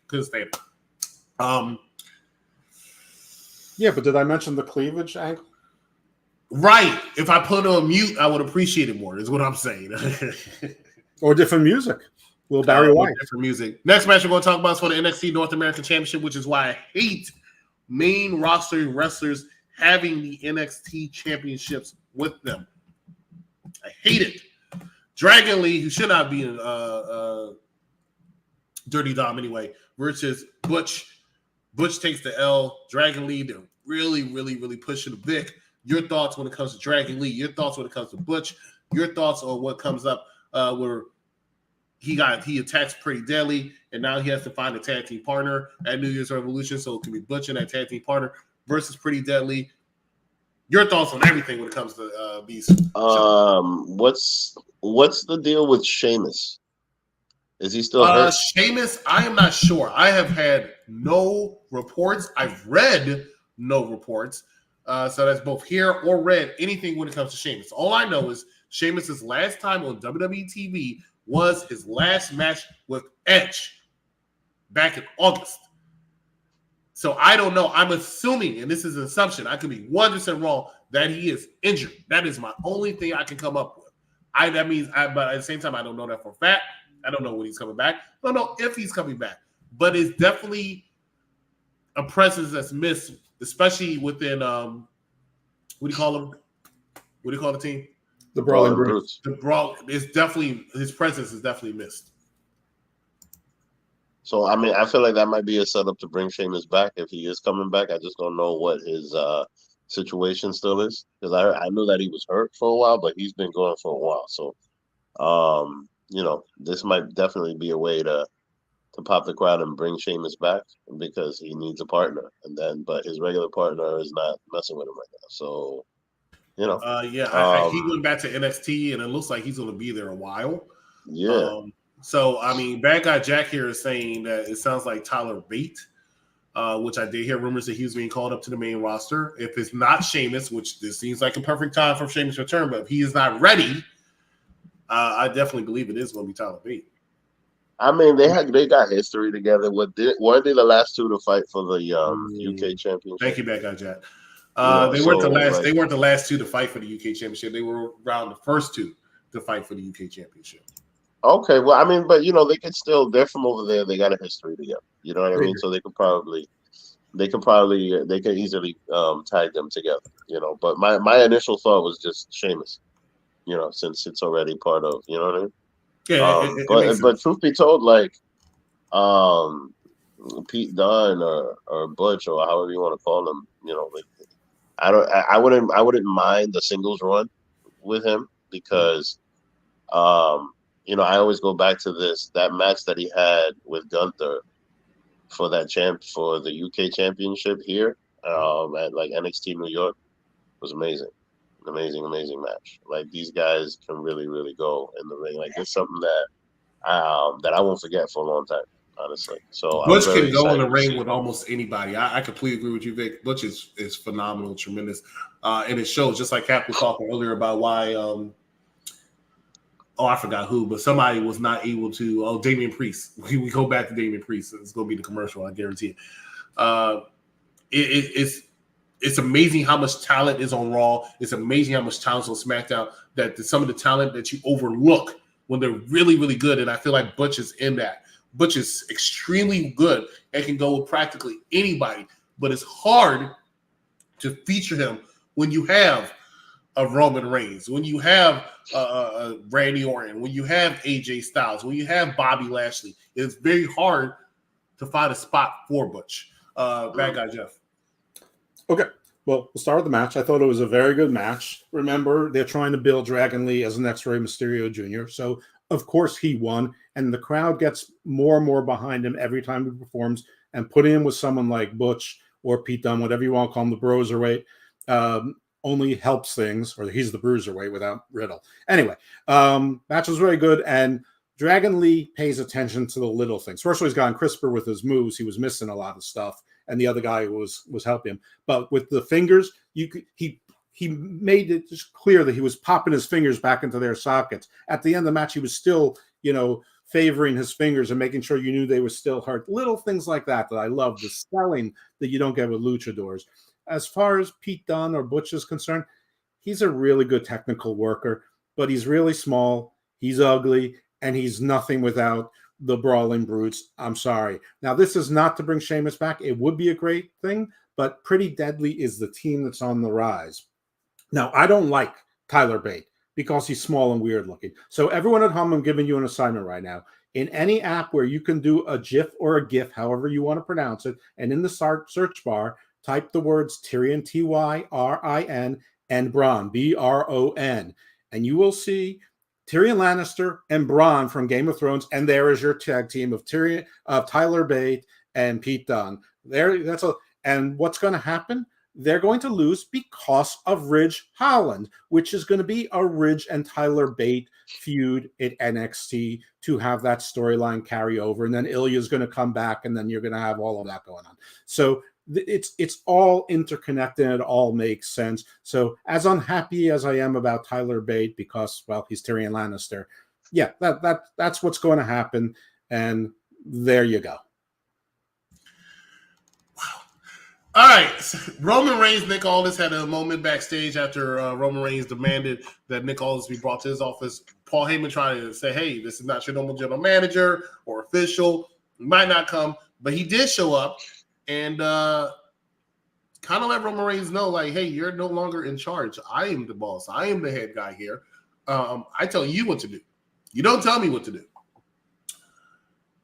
Couldn't stand it. Yeah, but did I mention the cleavage angle? Right. If I put it on mute, I would appreciate it more, is what I'm saying. Or different music. Little Barry White. Different music. Next match we're going to talk about is for the NXT North American Championship, which is why I hate main roster wrestlers having the NXT championships with them. I hate it. Dragon Lee, who should not be in Dirty Dom anyway, versus Butch. Butch takes the L. Dragon Lee, they're really, really, really pushing Vic. Your thoughts when it comes to Dragon Lee. Your thoughts when it comes to Butch. Your thoughts on what comes up where he attacks Pretty Deadly, and now he has to find a tag team partner at New Year's Revolution, so it can be Butch and that tag team partner versus Pretty Deadly. Your thoughts on everything when it comes to these? What's the deal with Sheamus? Is he still hurt? Sheamus, I am not sure. I have had no reports. I've read no reports. So that's both here or read anything when it comes to Sheamus. All I know is Sheamus' last time on WWE TV was his last match with Edge back in August. So I don't know. I'm assuming, and this is an assumption, I could be 100% wrong, that he is injured. That is my only thing I can come up with. But at the same time, I don't know that for a fact. I don't know when he's coming back. I don't know if he's coming back. But it's definitely a presence that's missed, especially within what do you call them? What do you call the team? The Brawling Brutes. The Brawl is definitely, his presence is definitely missed. So I mean, I feel like that might be a setup to bring Sheamus back if he is coming back. I just don't know what his situation still is, because I knew that he was hurt for a while, but he's been going for a while. So this might definitely be a way to pop the crowd and bring Sheamus back, because he needs a partner, but his regular partner is not messing with him right now. So, he went back to NXT, and it looks like he's going to be there a while. Yeah. So I mean, Bad Guy Jack here is saying that it sounds like Tyler Bate, which I did hear rumors that he was being called up to the main roster. If it's not Sheamus, which this seems like a perfect time for Sheamus' return, but if he is not ready, I definitely believe it is going to be Tyler Bate. I mean, they got history together. Weren't they the last two to fight for the UK Championship? Thank you, Bad Guy Jack. They weren't the last two to fight for the UK Championship. They were around the first two to fight for the UK Championship. Okay, well, I mean, but they could still. They're from over there. They got a history together. You know what I mean? So they can easily tag them together. But my initial thought was just Sheamus. Since it's already part of. You know what I mean? Yeah, but truth be told, like Pete Dunne or Butch or however you want to call them, I wouldn't mind the singles run with him, because I always go back to that match that he had with Gunther for the UK Championship here at like NXT New York. Was amazing. Amazing match. Like, these guys can really, really go in the ring. Like, it's something that I won't forget for a long time, honestly. So Butch can go in the ring with almost anybody. I completely agree with you, Vic. Butch is phenomenal, tremendous, and it shows. Just like Cap was talking earlier about why. I forgot who, but somebody was not able to. Oh, Damian Priest. We go back to Damian Priest. It's going to be the commercial, I guarantee it. It's amazing how much talent is on Raw. It's amazing how much talent is on SmackDown. That some of the talent that you overlook when they're really, really good. And I feel like Butch is in that. Butch is extremely good and can go with practically anybody. But it's hard to feature him when you have a Roman Reigns, when you have Randy Orton, when you have AJ Styles, when you have Bobby Lashley. It's very hard to find a spot for Butch. Bad Guy Jeff. Okay, well, we'll start with the match. I thought it was a very good match. Remember, they're trying to build Dragon Lee as an X-Ray Mysterio Jr., so of course he won. and the crowd gets more and more behind him every time he performs. And putting him with someone like Butch or Pete Dunne, whatever you want to call him, the Broserweight, only helps things. Or he's the Bruiserweight without Riddle. Anyway, match was very good, and Dragon Lee pays attention to the little things. First of all, he's gotten crisper with his moves. He was missing a lot of stuff, and the other guy was helping him. But with the fingers, he made it just clear that he was popping his fingers back into their sockets. At the end of the match, he was still, favoring his fingers and making sure you knew they were still hurt. Little things like that I love, the selling that you don't get with luchadors. As far as Pete Dunne or Butch is concerned, he's a really good technical worker, but he's really small, he's ugly, and he's nothing without the Brawling Brutes. I'm sorry. Now, this is not to bring Sheamus back. It would be a great thing, but Pretty Deadly is the team that's on the rise. Now, I don't like Tyler Bate because he's small and weird looking. So everyone at home, I'm giving you an assignment right now. In any app where you can do a GIF or a GIF, however you want to pronounce it, and in the search bar, type the words Tyrion, Tyrin, and Bron, Bron, and you will see Tyrion Lannister and Bron from Game of Thrones, and there is your tag team of Tyler Bate and Pete Dunne. And what's going to happen? They're going to lose because of Ridge Holland, which is going to be a Ridge and Tyler Bate feud at NXT to have that storyline carry over. And then Ilya's going to come back, and then you're going to have all of that going on. So it's all interconnected, and it all makes sense. So as unhappy as I am about Tyler Bate because, well, he's Tyrion Lannister, yeah, that's what's going to happen. And there you go. All right, Roman Reigns, Nick Aldis had a moment backstage after Roman Reigns demanded that Nick Aldis be brought to his office. Paul Heyman tried to say, hey, this is not your normal general manager or official. He might not come, but he did show up and kind of let Roman Reigns know, like, hey, you're no longer in charge. I am the boss. I am the head guy here. I tell you what to do. You don't tell me what to do.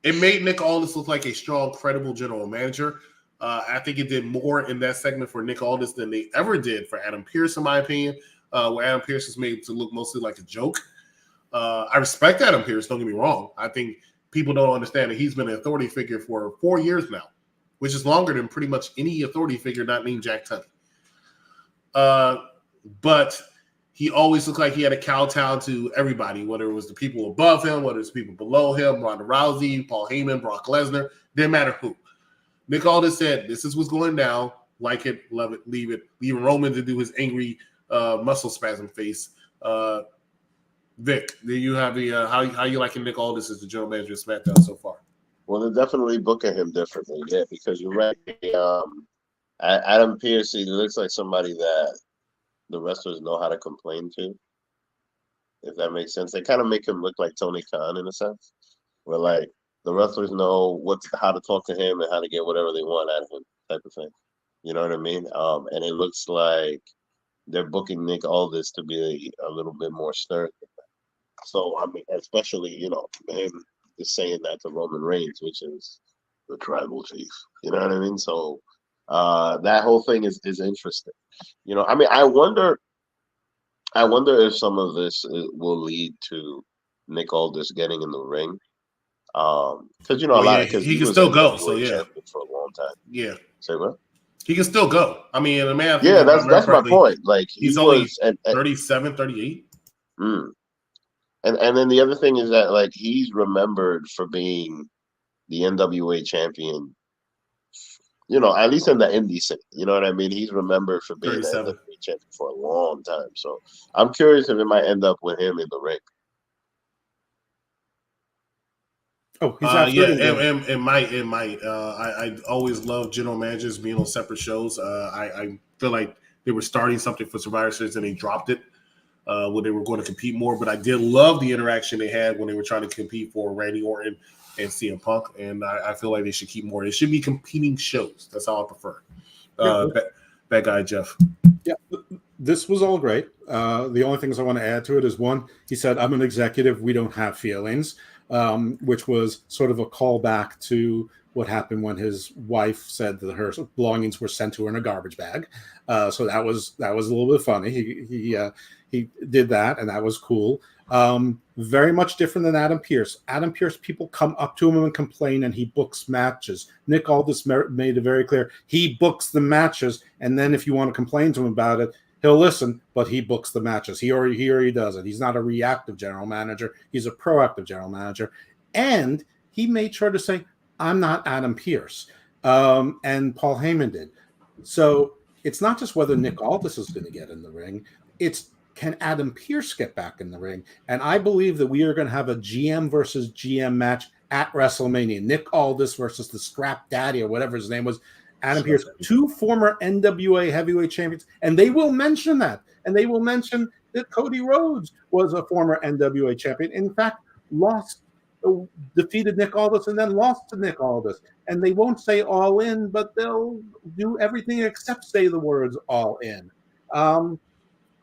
It made Nick Aldis look like a strong, credible general manager. I think it did more in that segment for Nick Aldis than they ever did for Adam Pearce, in my opinion, where Adam Pearce was made to look mostly like a joke. I respect Adam Pearce, don't get me wrong. I think people don't understand that he's been an authority figure for 4 years now, which is longer than pretty much any authority figure not named Jack Tunney. But he always looked like he had a kowtow to everybody, whether it was the people above him, whether it's people below him, Ronda Rousey, Paul Heyman, Brock Lesnar, didn't matter who. Nick Aldis said, this is what's going down. Like it, love it, leave it. Leaving Roman to do his angry muscle spasm face. Vic, do you have the how you liking Nick Aldis as the general manager of SmackDown so far? Well, they're definitely booking him differently, yeah, because you're right. Adam Pearce, he looks like somebody that the wrestlers know how to complain to, if that makes sense. They kind of make him look like Tony Khan in a sense, where like the wrestlers know how to talk to him and how to get whatever they want out of him, type of thing. You know what I mean? And it looks like they're booking Nick Aldis to be a little bit more stern. So, I mean, especially, him just saying that to Roman Reigns, which is the tribal chief. You know what I mean? So that whole thing is interesting. I mean, I wonder if some of this will lead to Nick Aldis getting in the ring. Because he can still go. So yeah, for a long time. Yeah. Say what? He can still go. I mean, the man. Yeah, that's my point. Like he's only 37, 38. And then the other thing is that like he's remembered for being the NWA champion. At least in the indie scene. You know what I mean? He's remembered for being the NWA champion for a long time. So I'm curious if it might end up with him in the ring. Oh, he's absolutely it might. I always love general managers being on separate shows. I feel like they were starting something for Survivor Series and they dropped it when they were going to compete more. But I did love the interaction they had when they were trying to compete for Randy Orton and CM Punk. And I feel like they should keep more. They should be competing shows. That's how I prefer. Bad guy Jeff. Yeah, this was all great. The only things I want to add to it is one, he said, I'm an executive. We don't have feelings. which was sort of a callback to what happened when his wife said that her belongings were sent to her in a garbage bag. So that was a little bit funny. He did that, and that was cool. Very much different than Adam Pearce. Adam Pearce, people come up to him and complain, and he books matches. Nick Aldis made it very clear. He books the matches, and then if you want to complain to him about it, he'll listen, but he books the matches. He already does it. He's not a reactive general manager. He's a proactive general manager. And he made sure to say, I'm not Adam Pearce. And Paul Heyman did. So it's not just whether Nick Aldis is going to get in the ring. It's, can Adam Pearce get back in the ring? And I believe that we are going to have a GM versus GM match at WrestleMania. Nick Aldis versus the Scrap Daddy or whatever his name was. Adam Pearce, 2 former NWA heavyweight champions. And they will mention that. And they will mention that Cody Rhodes was a former NWA champion. In fact, defeated Nick Aldis and then lost to Nick Aldis. And they won't say all in, but they'll do everything except say the words all in.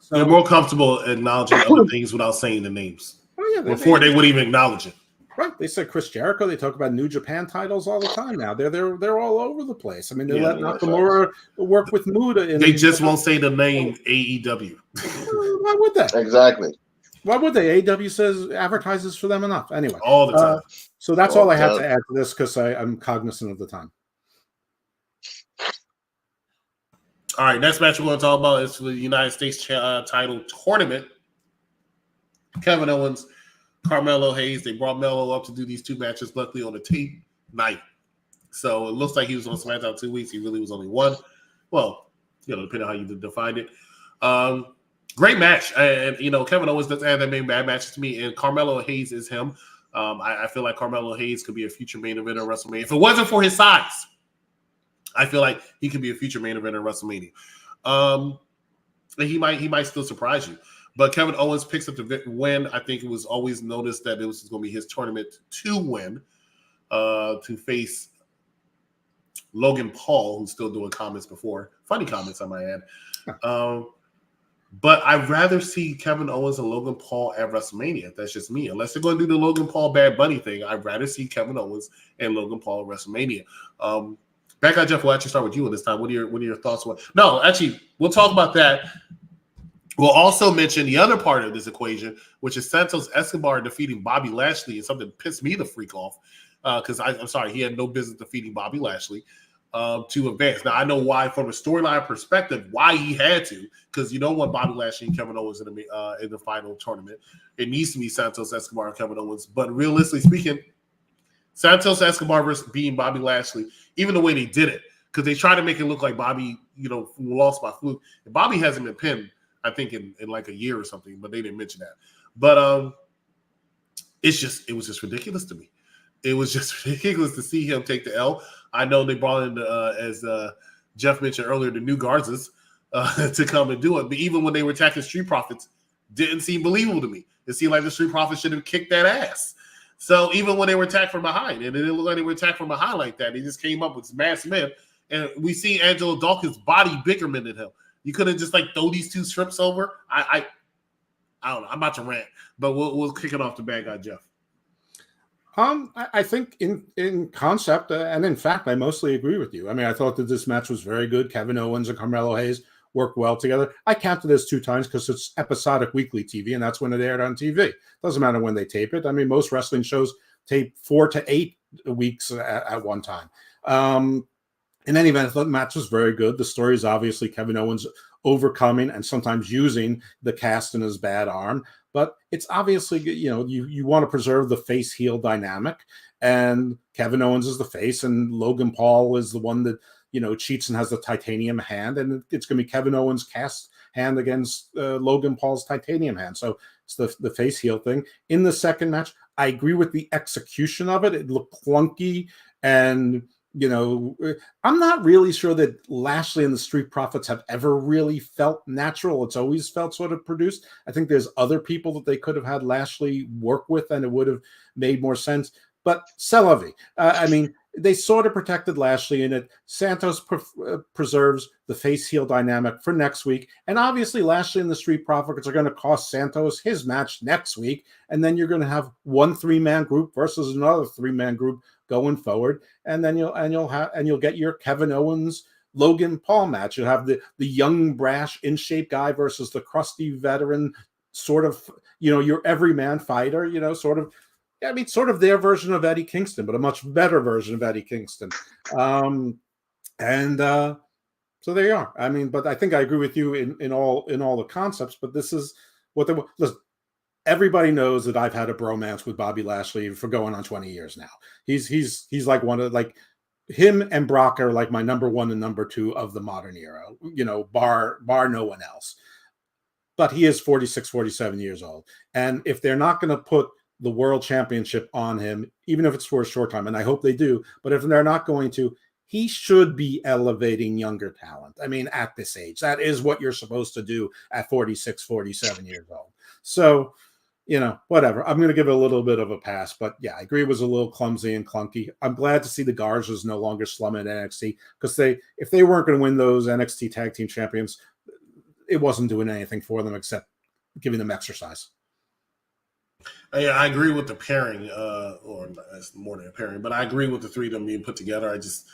So, they're more comfortable acknowledging other things without saying the names. Before they would even acknowledge it. Right. They said Chris Jericho. They talk about New Japan titles all the time now. They're all over the place. I mean, they let Nakamura work with Muda. They just won't say the name AEW. Why would they? Exactly. Why would they? AEW advertises for them enough. Anyway. All the time. So that's all I had to add to this because I'm cognizant of the time. All right, next match we're going to talk about is for the United States title tournament. Kevin Owens, Carmelo Hayes. They brought Melo up to do these 2 matches, luckily on a tape night. So it looks like he was on SmackDown 2 weeks. He really was only 1. Well, depending on how you defined it. Great match. And, Kevin Owens doesn't have that many bad matches to me. And Carmelo Hayes is him. I feel like Carmelo Hayes could be a future main eventer at WrestleMania. If it wasn't for his size, I feel like he could be a future main eventer at WrestleMania. And he might still surprise you. But Kevin Owens picks up the win. I think it was always noticed that it was going to be his tournament to win, to face Logan Paul, who's still doing comments before. Funny comments, I might add. But I'd rather see Kevin Owens and Logan Paul at WrestleMania. That's just me. Unless they're going to do the Logan Paul Bad Bunny thing, I'd rather see Kevin Owens and Logan Paul at WrestleMania. Back on Jeff, we'll actually start with you this time. What are your thoughts? No, actually, we'll talk about that. We'll also mention the other part of this equation, which is Santos Escobar defeating Bobby Lashley, and something that pissed me the freak off because I'm sorry, he had no business defeating Bobby Lashley to advance. Now, I know why, from a storyline perspective, why he had to, because you don't want Bobby Lashley and Kevin Owens in the final tournament. It needs to be Santos Escobar and Kevin Owens. But realistically speaking, Santos Escobar versus beating Bobby Lashley, even the way they did it, because they tried to make it look like Bobby, lost by fluke. And Bobby hasn't been pinned, I think, in like a year or something, but they didn't mention that. But it was just ridiculous to me. It was just ridiculous to see him take the L. I know they brought in, as Jeff mentioned earlier, the new Garzas to come and do it. But even when they were attacking Street Profits, didn't seem believable to me. It seemed like the Street Profits should have kicked that ass. So even when they were attacked from behind, and it didn't look like they were attacked from behind like that, they just came up with massive men. And we see Angelo Dawkins' body bigger than him. You couldn't just throw these 2 strips over. I don't know. I'm about to rant, but we'll kick it off the bad guy, Jeff. I think in concept and in fact, I mostly agree with you. I mean, I thought that this match was very good. Kevin Owens and Carmelo Hayes worked well together. I counted this 2 times because it's episodic weekly TV, and that's when it aired on TV. Doesn't matter when they tape it. I mean, most wrestling shows tape 4 to 8 weeks at one time. In any event, the match was very good. The story is obviously Kevin Owens overcoming and sometimes using the cast in his bad arm. But it's obviously, you want to preserve the face-heel dynamic. And Kevin Owens is the face, and Logan Paul is the one that, cheats and has the titanium hand. And it's going to be Kevin Owens' cast hand against Logan Paul's titanium hand. So it's the face-heel thing. In the second match, I agree with the execution of it. It looked clunky and... I'm not really sure that Lashley and the Street Profits have ever really felt natural. It's always felt sort of produced. I think there's other people that they could have had Lashley work with, and it would have made more sense. But c'est la vie. I mean, they sort of protected Lashley in it. Santos preserves the face-heel dynamic for next week. And obviously Lashley and the Street Profits are going to cost Santos his match next week. And then you're going to have one 3-man group versus another 3-man group going forward. And then you'll get your Kevin Owens, Logan Paul match. You'll have the young, brash, in-shape guy versus the crusty veteran, sort of, your everyman fighter, sort of their version of Eddie Kingston, but a much better version of Eddie Kingston. So there you are. I mean, but I think I agree with you in all the concepts, but this is what listen, everybody knows that I've had a bromance with Bobby Lashley for going on 20 years now. He's like one of, like, him and Brock are like my number 1 and number 2 of the modern era, bar no one else. But he is 46, 47 years old. And if they're not going to put the world championship on him, even if it's for a short time, and I hope they do, but if they're not going to, he should be elevating younger talent. I mean, at this age, that is what you're supposed to do at 46, 47 years old. So, whatever. I'm going to give it a little bit of a pass, but yeah, I agree it was a little clumsy and clunky. I'm glad to see the Garza's no longer slumming NXT, because if they weren't going to win those NXT Tag Team Champions, it wasn't doing anything for them except giving them exercise. Yeah, I agree with the pairing, or it's more than a pairing, but I agree with the 3 of them being put together. I just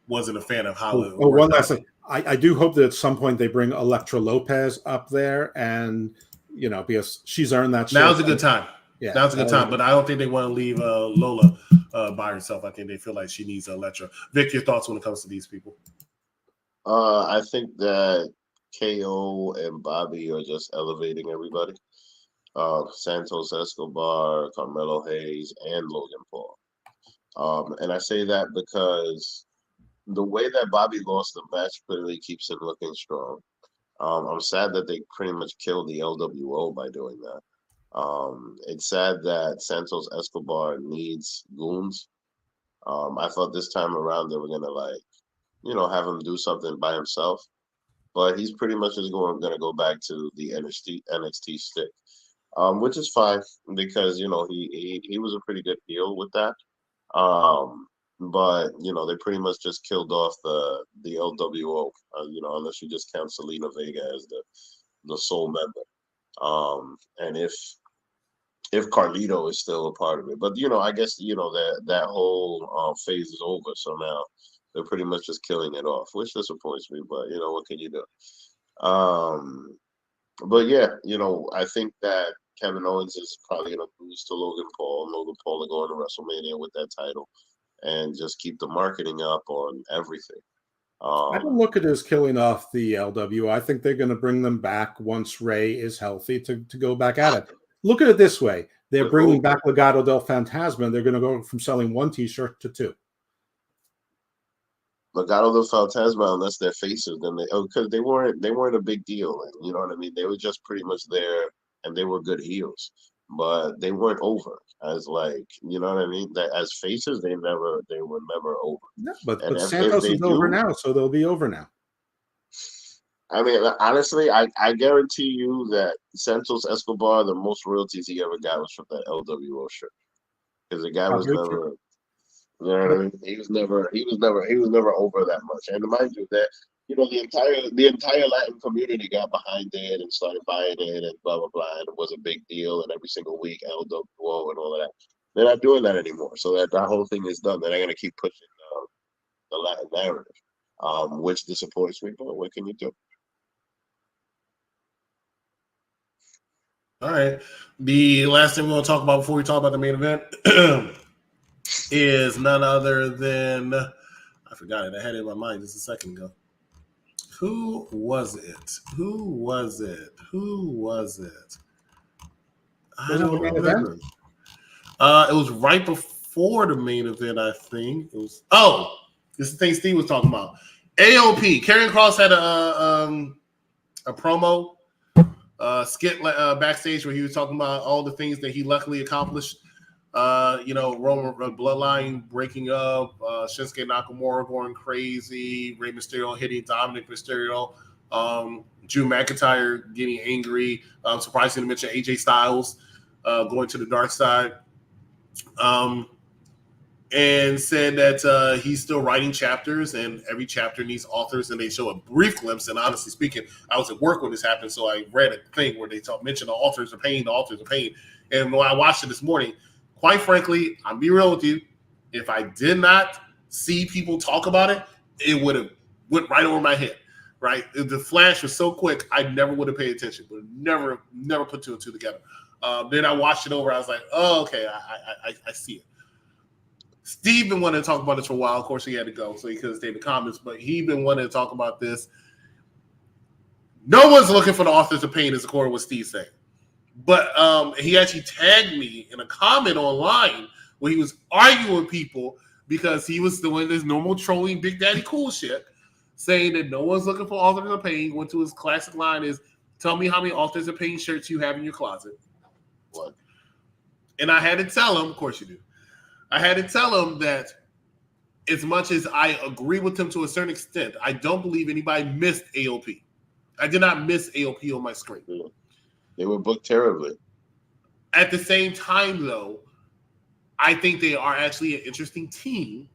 wasn't a fan of how it worked. One last thing. I do hope that at some point they bring Elektra Lopez up there, and because she's earned that. Now's a good time. Yeah, now's a good time. But I don't think they want to leave Lola by herself. I think they feel like she needs Elektra. Vic, your thoughts when it comes to these people? I think that KO and Bobby are just elevating everybody. Santos Escobar, Carmelo Hayes, and Logan Paul. And I say that because the way that Bobby lost the match clearly keeps him looking strong. I'm sad that they pretty much killed the LWO by doing that. It's sad that Santos Escobar needs goons. I thought this time around they were gonna have him do something by himself, but he's pretty much just gonna go back to the NXT stick. Which is fine because he was a pretty good heel with that. But they pretty much just killed off the LWO. Unless you just count Selena Vega as the sole member. And if Carlito is still a part of it, but I guess that whole phase is over. So now they're pretty much just killing it off, which disappoints me. But what can you do? But yeah, I think that Kevin Owens is probably going to lose to Logan Paul. Logan Paul to go into WrestleMania with that title and just keep the marketing up on everything. I don't look at it as killing off the LWO. I think they're going to bring them back once Ray is healthy to go back at it. Look at it this way. They're bringing back Legado del Fantasma. They're going to go from selling 1 T-shirt to 2. Legado del Fantasma, unless they're faces, then because they weren't a big deal. You know what I mean? They were just pretty much there, and they were good heels, but they weren't over as you know what I mean? That as faces, they were never over. No, but Santos is over now, so they'll be over now. I mean, honestly, I guarantee you that Santos Escobar, the most royalties he ever got was from that LWO shirt, because the guy was never. You know what I mean? He was never over that much. And mind you that the entire Latin community got behind it and started buying it and blah blah blah, and it was a big deal. And every single week LWO and all of that. They're not doing that anymore. So that whole thing is done. They're not gonna keep pushing the Latin narrative, which disappoints me. But what can you do? All right. The last thing we want to talk about before we talk about the main event is none other than, I forgot it. I had it in my mind just a second ago. Who was it? I don't remember. It was right before the main event, I think. It was. Oh, this is the thing Steve was talking about. AOP. Karrion Kross had a promo skit backstage where he was talking about all the things that he luckily accomplished. Roman bloodline breaking up, Shinsuke Nakamura going crazy, Rey Mysterio hitting Dominic Mysterio, Drew McIntyre getting angry. Surprising to mention AJ Styles going to the dark side. and said that he's still writing chapters, and every chapter needs authors, and they show a brief glimpse. And honestly speaking, I was at work when this happened, so I read a thing where they mentioned the authors are paying, And when I watched it this morning, quite frankly, I'll be real with you, if I did not see people talk about it, it would have went right over my head. Right, the flash was so quick, I never would have paid attention, but never put two and two together. Then I watched it over. I was like, oh, okay, I see it. Steve been wanting to talk about this for a while. Of course, he had to go, so he couldn't stay in the comments. But he been wanting to talk about this. No one's looking for the authors of pain, is according to what Steve saying. But he actually tagged me in a comment online where he was arguing with people because he was doing this normal trolling Big Daddy Cool shit, saying that no one's looking for authors of pain. Went to his classic line is, "Tell me how many authors of pain shirts you have in your closet." What? And I had to tell him, of course you do. I had to tell him that as much as I agree with him to a certain extent, I don't believe anybody missed AOP. I did not miss AOP on my screen. They were booked terribly. At the same time, though, I think they are actually an interesting team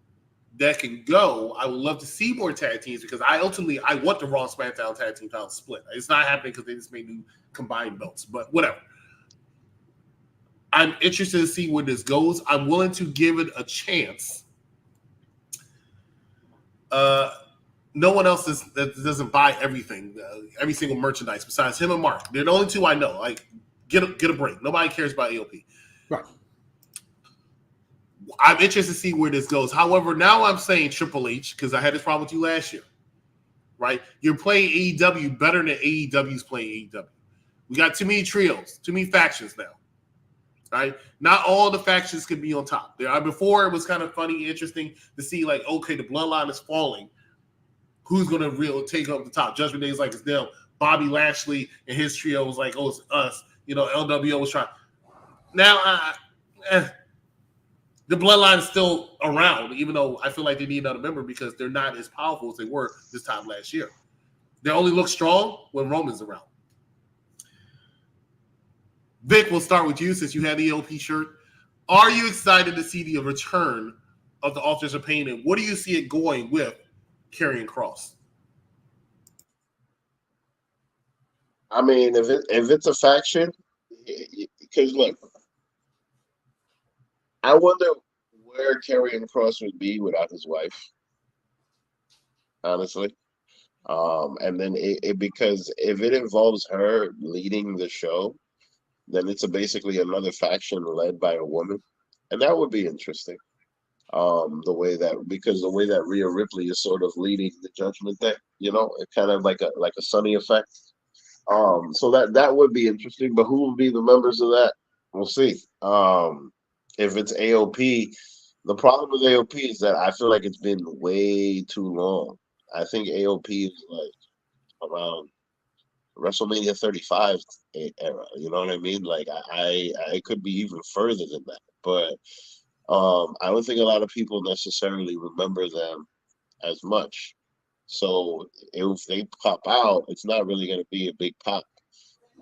that can go. I would love to see more tag teams because I want the Raw and SmackDown tag team title split. It's not happening because they just made new combined belts, but whatever. I'm interested to see where this goes. I'm willing to give it a chance. No one else that doesn't buy everything, every single merchandise besides him and Mark. They're the only two I know. Like, get a break. Nobody cares about AOP. Right. I'm interested to see where this goes. However, now I'm saying Triple H because I had this problem with you last year. Right? You're playing AEW better than AEW's playing AEW. We got too many trios, too many factions now. Right? Not all the factions could be on top. Before it was kind of funny, interesting to see, like, okay, the bloodline is falling. Who's going to really take up the top? Judgment Day is like, it's them. Bobby Lashley and his trio was like, oh, it's us. You know, LWO was trying. Now, the bloodline is still around, even though I feel like they need another member because they're not as powerful as they were this time last year. They only look strong when Roman's around. Vic, we'll start with you since you had the AOP shirt. Are you excited to see the return of the Authors of Pain, and what do you see it going with Karrion Kross? I mean, if it's a faction, because look, I wonder where Karrion Kross would be without his wife. Honestly, and then because if it involves her leading the show, then it's basically another faction led by a woman, and that would be interesting. The way that Rhea Ripley is sort of leading the Judgment Day, you know, it kind of like a Sunny effect. So that would be interesting. But who will be the members of that? We'll see. If it's AOP, the problem with AOP is that I feel like it's been way too long. I think AOP is like around WrestleMania 35 era. You know what I mean? Like I could be even further than that. But I don't think a lot of people necessarily remember them as much. So if they pop out, it's not really going to be a big pop.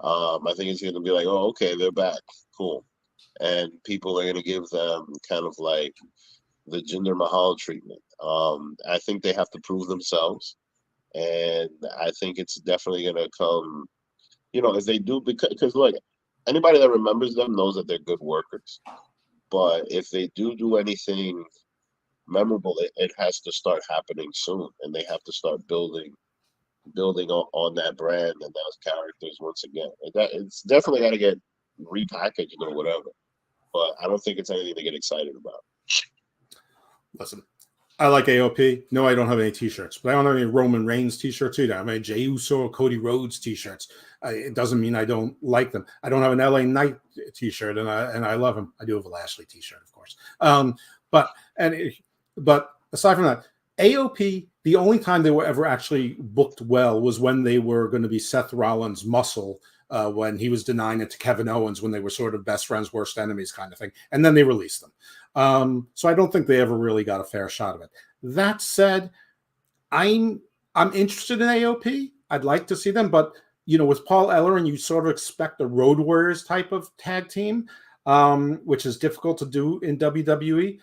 I think it's going to be like, oh, okay, they're back. Cool. And people are going to give them kind of like the Jinder Mahal treatment. I think they have to prove themselves. And I think it's definitely going to come, you know, if they do, because look, anybody that remembers them knows that they're good workers. But if they do anything memorable, it has to start happening soon, and they have to start building on that brand and those characters once again. It's definitely got to get repackaged or whatever. But I don't think it's anything to get excited about. Listen, I like AOP. No, I don't have any T-shirts, but I don't have any Roman Reigns T-shirts either. I have any Jey Uso or Cody Rhodes T-shirts. It doesn't mean I don't like them. I don't have an LA Knight T-shirt, and I love him. I do have a Lashley T-shirt, of course. But aside from that, AOP, the only time they were ever actually booked well was when they were going to be Seth Rollins' muscle, when he was denying it to Kevin Owens when they were sort of best friends, worst enemies kind of thing. And then they released them. So I don't think they ever really got a fair shot of it. That said, I'm interested in AOP. I'd like to see them, but you know, with Paul Ellering, you sort of expect a Road Warriors type of tag team, which is difficult to do in WWE.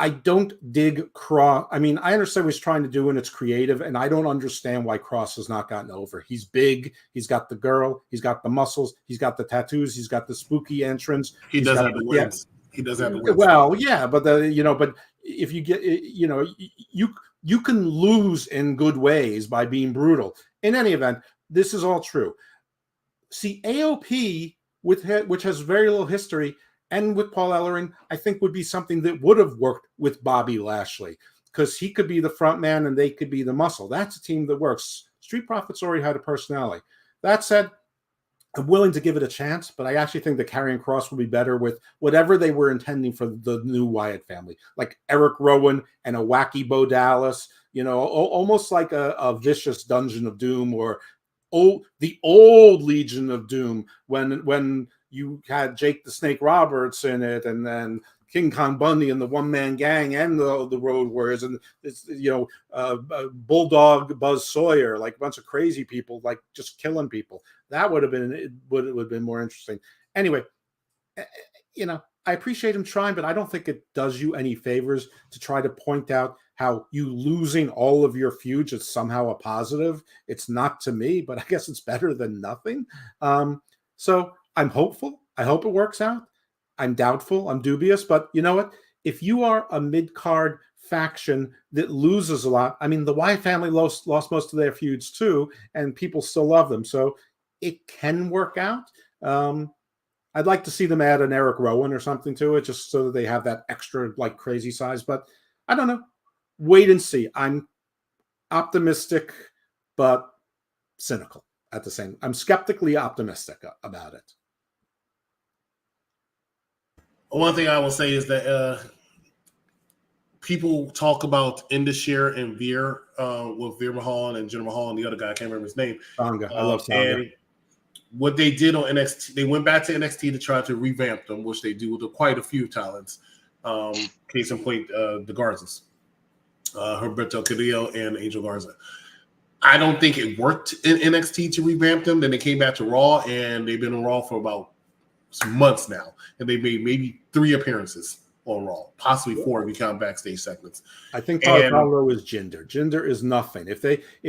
I don't dig Cross. I mean, I understand what he's trying to do, and it's creative, and I don't understand why Cross has not gotten over. He's big. He's got the girl. He's got the muscles. He's got the tattoos. He's got the spooky entrance. He does have the wins. He does have the wins. Well, yeah, but but if you get, you can lose in good ways by being brutal. In any event, this is all true. See, AOP, which has very little history, and with Paul Ellering, I think would be something that would have worked with Bobby Lashley, because he could be the front man and they could be the muscle. That's a team that works. Street Profits already had a personality. That said, I'm willing to give it a chance, but I actually think the Karrion Kross will be better with whatever they were intending for the new Wyatt family, like Eric Rowan and a wacky Bo Dallas, almost like a vicious Dungeon of Doom, or the old Legion of Doom when you had Jake the Snake Roberts in it, and then King Kong Bundy and the One Man Gang and the Road Warriors, and it's Bulldog Buzz Sawyer, like a bunch of crazy people, like just killing people. That would have been more interesting. Anyway, I appreciate him trying, but I don't think it does you any favors to try to point out how you losing all of your feuds is somehow a positive. It's not to me, but I guess it's better than nothing. So I'm hopeful. I hope it works out. I'm doubtful. I'm dubious. But you know what? If you are a mid-card faction that loses a lot, I mean, the Wyatt family lost most of their feuds too, and people still love them. So it can work out. I'd like to see them add an Eric Rowan or something to it, just so that they have that extra like crazy size. But I don't know. Wait and see. I'm optimistic, but cynical at the same. I'm skeptically optimistic about it. One thing I will say is that people talk about Indashir and Veer with Veer Mahal and Jinder Mahal and the other guy, I can't remember his name. Sangha. I love Sangha. And what they did on NXT, they went back to NXT to try to revamp them, which they do with quite a few talents. Case in point, the Garzas, Humberto Carrillo and Angel Garza. I don't think it worked in NXT to revamp them. Then they came back to Raw, and they've been on Raw for about some months now, and they made maybe 3 appearances on Raw, possibly 4 if you count backstage segments. I think Pablo is Jinder. Jinder is nothing. If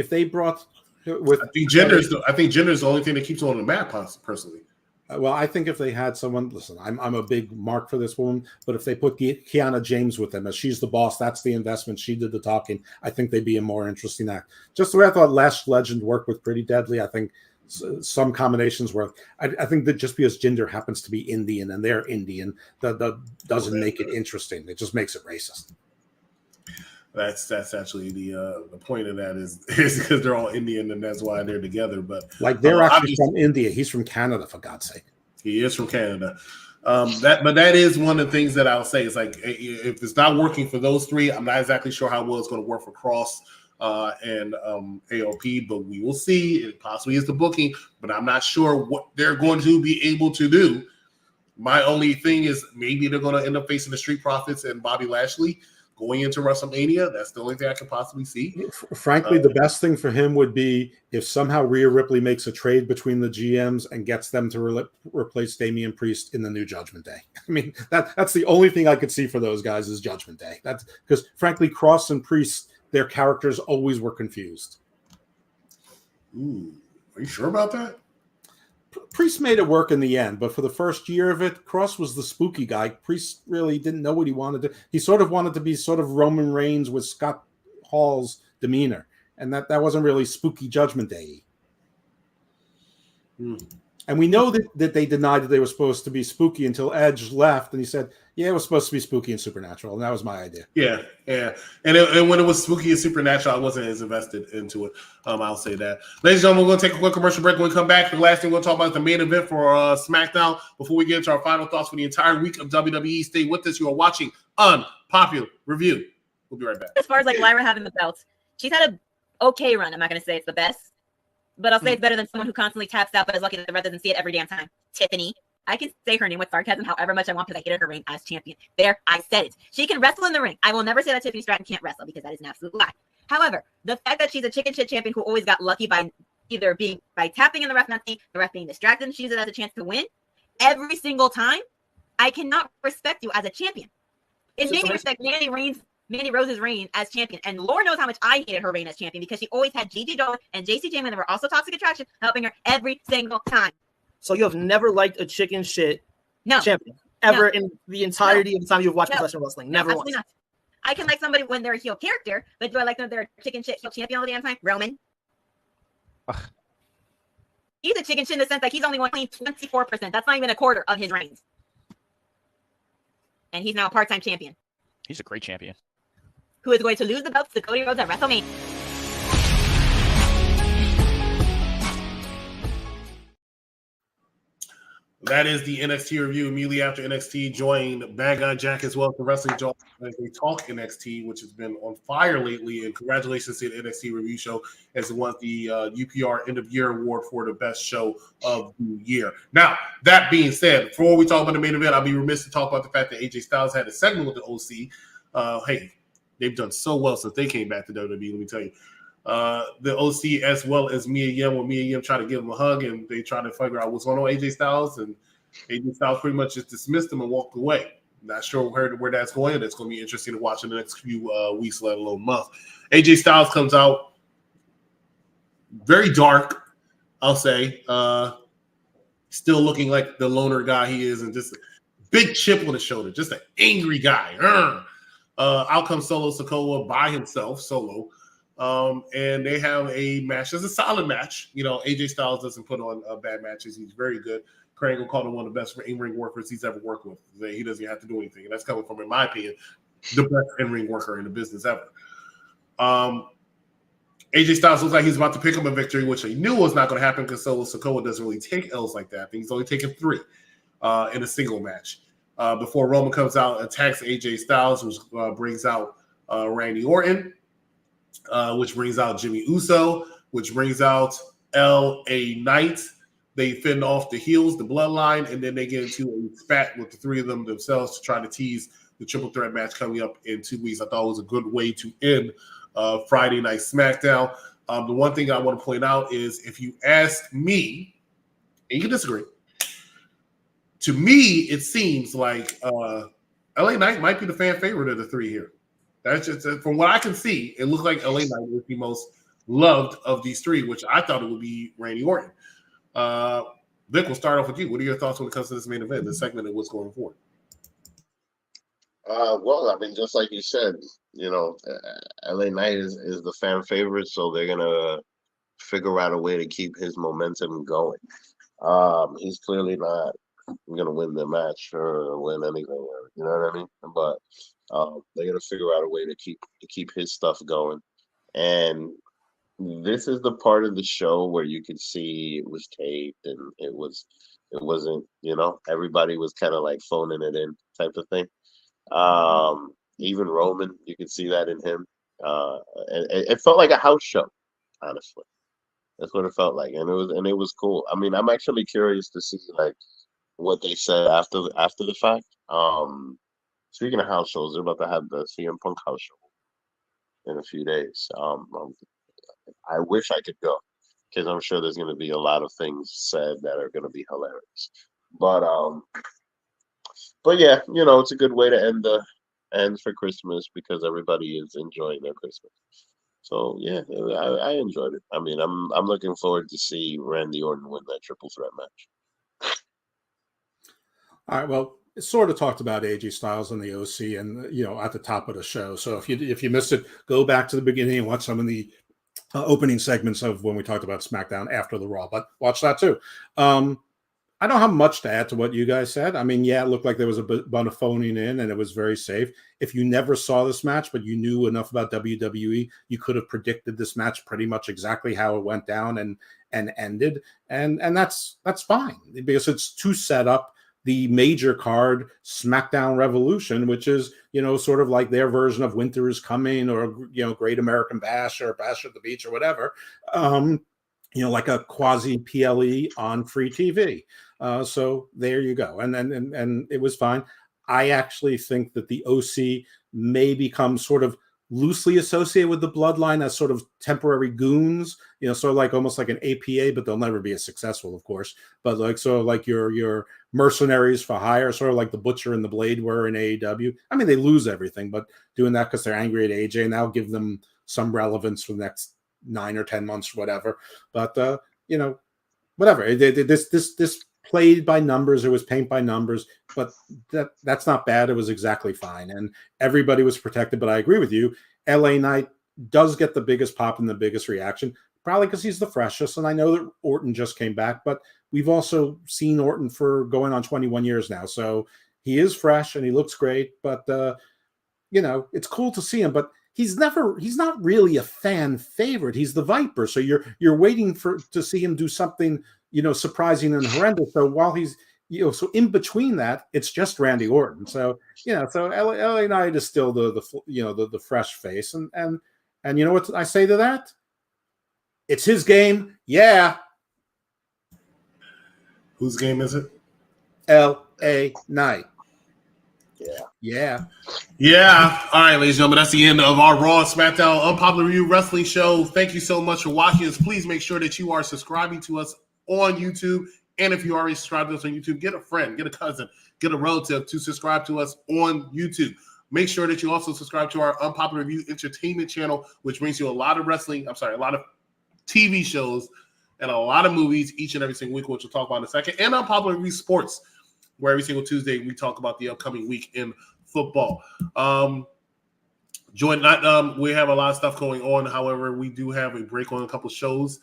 they brought with, I think Jinder's the only thing that keeps on the map, personally. Well, I think if they had someone, listen, I'm a big mark for this woman, but if they put Kiana James with them, as she's the boss, that's the investment. She did the talking. I think they'd be a more interesting act. Just the way I thought Lash Legend worked with Pretty Deadly, I think some combinations work. I think that just because Jinder happens to be Indian and they're Indian, that doesn't make it interesting. It just makes it racist. That's actually the point of that is because they're all Indian and that's why they're together. But like they're actually from India. He's from Canada, for God's sake. He is from Canada. That is one of the things that I'll say is like if it's not working for those 3, I'm not exactly sure how well it's going to work for Cross and AOP, but we will see. It possibly is the booking, but I'm not sure what they're going to be able to do. My only thing is maybe they're going to end up facing the Street Profits and Bobby Lashley going into WrestleMania. That's the only thing I can possibly see. Frankly, the best thing for him would be if somehow Rhea Ripley makes a trade between the GMs and gets them to replace Damian Priest in the new Judgment Day. I mean, that's the only thing I could see for those guys is Judgment Day. That's because, frankly, Cross and Priest, their characters always were confused. Ooh, are you sure about that? Priest made it work in the end, but for the first year of it, Cross was the spooky guy. Priest really didn't know what he wanted to. He sort of wanted to be sort of Roman Reigns with Scott Hall's demeanor, and that wasn't really spooky Judgment Day. And we know that they denied that they were supposed to be spooky until Edge left, and he said, "Yeah, it was supposed to be spooky and supernatural," and that was my idea. Yeah. And when it was spooky and supernatural, I wasn't as invested into it. I'll say that. Ladies and gentlemen, we're going to take a quick commercial break. When we come back, the last thing we're going to talk about is the main event for SmackDown. Before we get into our final thoughts for the entire week of WWE, stay with us. You are watching Unpopular Review. We'll be right back. As far as like Lyra having the belt, she's had a okay run. I'm not going to say it's the best, but I'll say it's better than someone who constantly taps out but is lucky that the ref doesn't see it every damn time. Tiffany. I can say her name with sarcasm however much I want because I hated her reign as champion. There, I said it. She can wrestle in the ring. I will never say that Tiffany Stratton can't wrestle because that is an absolute lie. However, the fact that she's a chicken shit champion who always got lucky by either being by tapping in the ref not seeing, the ref being distracted and she uses it as a chance to win every single time, I cannot respect you as a champion. In many respects, Mandy Rose's reign as champion, and Lord knows how much I hated her reign as champion because she always had Gigi Dolan and JC Jane, and they were also Toxic Attraction, helping her every single time. So you have never liked a chicken shit champion ever in the entirety of the time you've watched professional wrestling? Never once. Not. I can like somebody when they're a heel character, but do I like them if they're a chicken shit heel champion all the damn time? Roman. Ugh. He's a chicken shit in the sense that he's only won 24%. That's not even a quarter of his reigns. And he's now a part-time champion. He's a great champion. Who is going to lose the belts to Cody Rhodes at WrestleMania. That is the NXT review. Immediately after NXT joined Bad Guy Jack as well for Wrestling Joe as we talk NXT, which has been on fire lately. And congratulations to the NXT review show as it won the UPR End of Year Award for the best show of the year. Now, that being said, before we talk about the main event, I'll be remiss to talk about the fact that AJ Styles had a segment with the OC. Hey, they've done so well since they came back to WWE, let me tell you. The OC as well as Mia Yim, when Mia Yim try to give him a hug and they try to figure out what's going on with AJ Styles, and AJ Styles pretty much just dismissed him and walked away. Not sure where that's going. That's going to be interesting to watch in the next few weeks, let alone month. AJ Styles comes out very dark, I'll say. Still looking like the loner guy he is, and just a big chip on his shoulder, just an angry guy. Out comes Solo Sikoa by himself, solo. And they have a match. It's a solid match. You know, AJ Styles doesn't put on bad matches. He's very good. Craig will call him one of the best in-ring workers he's ever worked with. He doesn't have to do anything. And that's coming from, in my opinion, the best in-ring worker in the business ever. AJ Styles looks like he's about to pick up a victory, which I knew was not going to happen because Solo Sikoa doesn't really take L's like that. I think he's only taken 3 in a single match. Before Roman comes out and attacks AJ Styles, which brings out Randy Orton, which brings out Jimmy Uso, which brings out LA Knight. They fend off the heels, the bloodline, and then they get into a spat with the 3 of them themselves to try to tease the triple threat match coming up in 2 weeks. I thought it was a good way to end Friday Night Smackdown. The one thing I want to point out is if you ask me, and you can disagree, to me, it seems like LA Knight might be the fan favorite of the 3 here. That's just from what I can see, it looks like LA Knight was the most loved of these 3, which I thought it would be Randy Orton. Vic, we'll start off with you. What are your thoughts when it comes to this main event, this segment, and what's going forward? Well, I mean, just like you said, you know, LA Knight is the fan favorite, so they're gonna figure out a way to keep his momentum going. He's clearly not gonna win the match or win anything, you know what I mean? But they're gonna figure out a way to keep his stuff going. And this is the part of the show where you could see it was taped and it wasn't, you know, everybody was kind of like phoning it in type of thing. Even Roman, you could see that in him. It felt like a house show, honestly. That's what it felt like, and it was cool. I mean, I'm actually curious to see like what they said after the fact. Speaking of house shows, they're about to have the CM Punk house show in a few days. I wish I could go because I'm sure there's going to be a lot of things said that are going to be hilarious. But yeah, you know, it's a good way to end for Christmas because everybody is enjoying their Christmas. So yeah, I enjoyed it. I mean, I'm looking forward to see Randy Orton win that triple threat match. All right, well, it sort of talked about AJ Styles and the OC, and you know, at the top of the show. So if you missed it, go back to the beginning and watch some of the opening segments of when we talked about SmackDown after the Raw. But watch that too. I don't have much to add to what you guys said. I mean, yeah, it looked like there was a bunch of phoning in, and it was very safe. If you never saw this match, but you knew enough about WWE, you could have predicted this match pretty much exactly how it went down and ended, and that's fine because it's to set up the major card SmackDown Revolution, which is, you know, sort of like their version of Winter is Coming or, you know, Great American Bash or Bash at the Beach or whatever. You know, like a quasi PLE on free TV. So there you go. And it was fine. I actually think that the OC may become sort of loosely associated with the Bloodline as sort of temporary goons, you know, sort of like almost like an APA, but they'll never be as successful, of course. But like, so like your mercenaries for hire, sort of like the Butcher and the Blade were in AEW. I mean, they lose everything, but doing that because they're angry at AJ, and that'll give them some relevance for the next 9 or 10 months or whatever. But whatever. This played by numbers. It was paint by numbers, but that's not bad. It was exactly fine, and everybody was protected. But I agree with you. LA Knight does get the biggest pop and the biggest reaction, probably because he's the freshest. And I know that Orton just came back, but we've also seen Orton for going on 21 years now. So he is fresh and he looks great, but it's cool to see him, but he's not really a fan favorite. He's the Viper. So you're waiting to see him do something, surprising and horrendous. So while he's, so in between that, it's just Randy Orton. So, so LA Knight is still the fresh face. And you know what I say to that? It's his game. Yeah. Whose game is it? LA Knight. Yeah. All right, ladies and gentlemen, that's the end of our Raw and Smackdown Unpopular Review Wrestling Show. Thank you so much for watching us. Please make sure that you are subscribing to us on YouTube. And if you already subscribed to us on YouTube, get a friend, get a cousin, get a relative to subscribe to us on YouTube. Make sure that you also subscribe to our Unpopular Review Entertainment channel, which brings you a lot of a lot of TV shows and a lot of movies each and every single week, which we'll talk about in a second. And Unpopular Review Sports, where every single Tuesday we talk about the upcoming week in football. We have a lot of stuff going on. However, we do have a break on a couple shows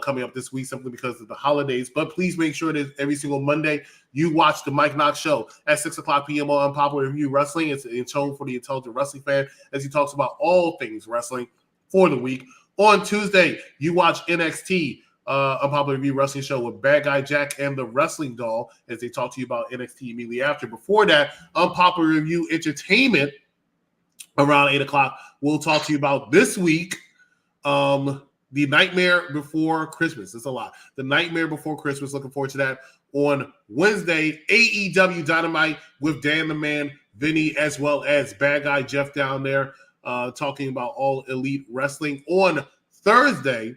coming up this week simply because of the holidays. But please make sure that every single Monday you watch the Mike Knox Show at 6 o'clock p.m. on Unpopular Review Wrestling. It's a show for the intelligent wrestling fan as he talks about all things wrestling for the week. On Tuesday, you watch NXT, Unpopular Review Wrestling Show with Bad Guy Jack and the Wrestling Doll as they talk to you about NXT immediately after. Before that, Unpopular Review Entertainment around 8 o'clock. We'll talk to you about this week, The Nightmare Before Christmas. It's a lot. The Nightmare Before Christmas. Looking forward to that. On Wednesday, AEW Dynamite with Dan the Man, Vinny, as well as Bad Guy Jeff down there talking about All Elite Wrestling. On Thursday,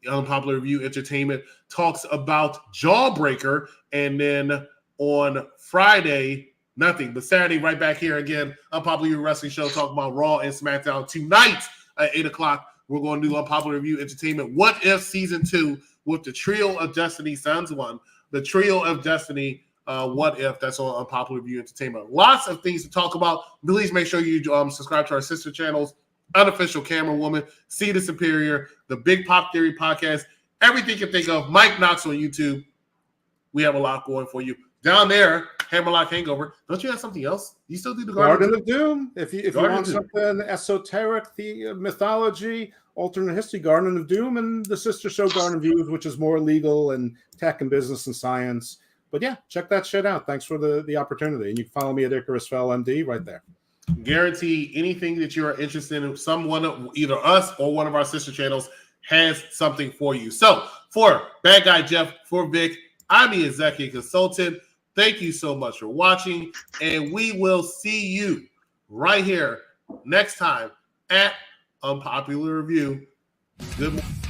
Unpopular Review Entertainment talks about Jawbreaker. And then on Friday, nothing. But Saturday, right back here again, Unpopular Review Wrestling Show talking about Raw and SmackDown. Tonight at 8 o'clock, we're going to do Unpopular Review Entertainment What If Season 2 with the Trio of Destiny Sons 1. The Trio of Destiny What If, that's on Unpopular Review Entertainment. Lots of things to talk about. Please make sure you subscribe to our sister channels, Unofficial Camera Woman, See the Superior, the Big Pop Theory Podcast, everything you can think of. Mike Knox on YouTube. We have a lot going for you. Down there, Hammerlock Hangover. Don't you have something else? You still do the Garden of Doom. If you want something esoteric, the mythology, alternate history, Garden of Doom, and the sister show Garden of Views, which is more legal and tech and business and science. But yeah, check that shit out. Thanks for the opportunity. And you can follow me at Icarus Fell MD right there. Guarantee anything that you are interested in, someone, either us or one of our sister channels, has something for you. So for Bad Guy Jeff, for Vic, I'm the executive consultant. Thank you so much for watching, and we will see you right here next time at Unpopular Review. Good morning.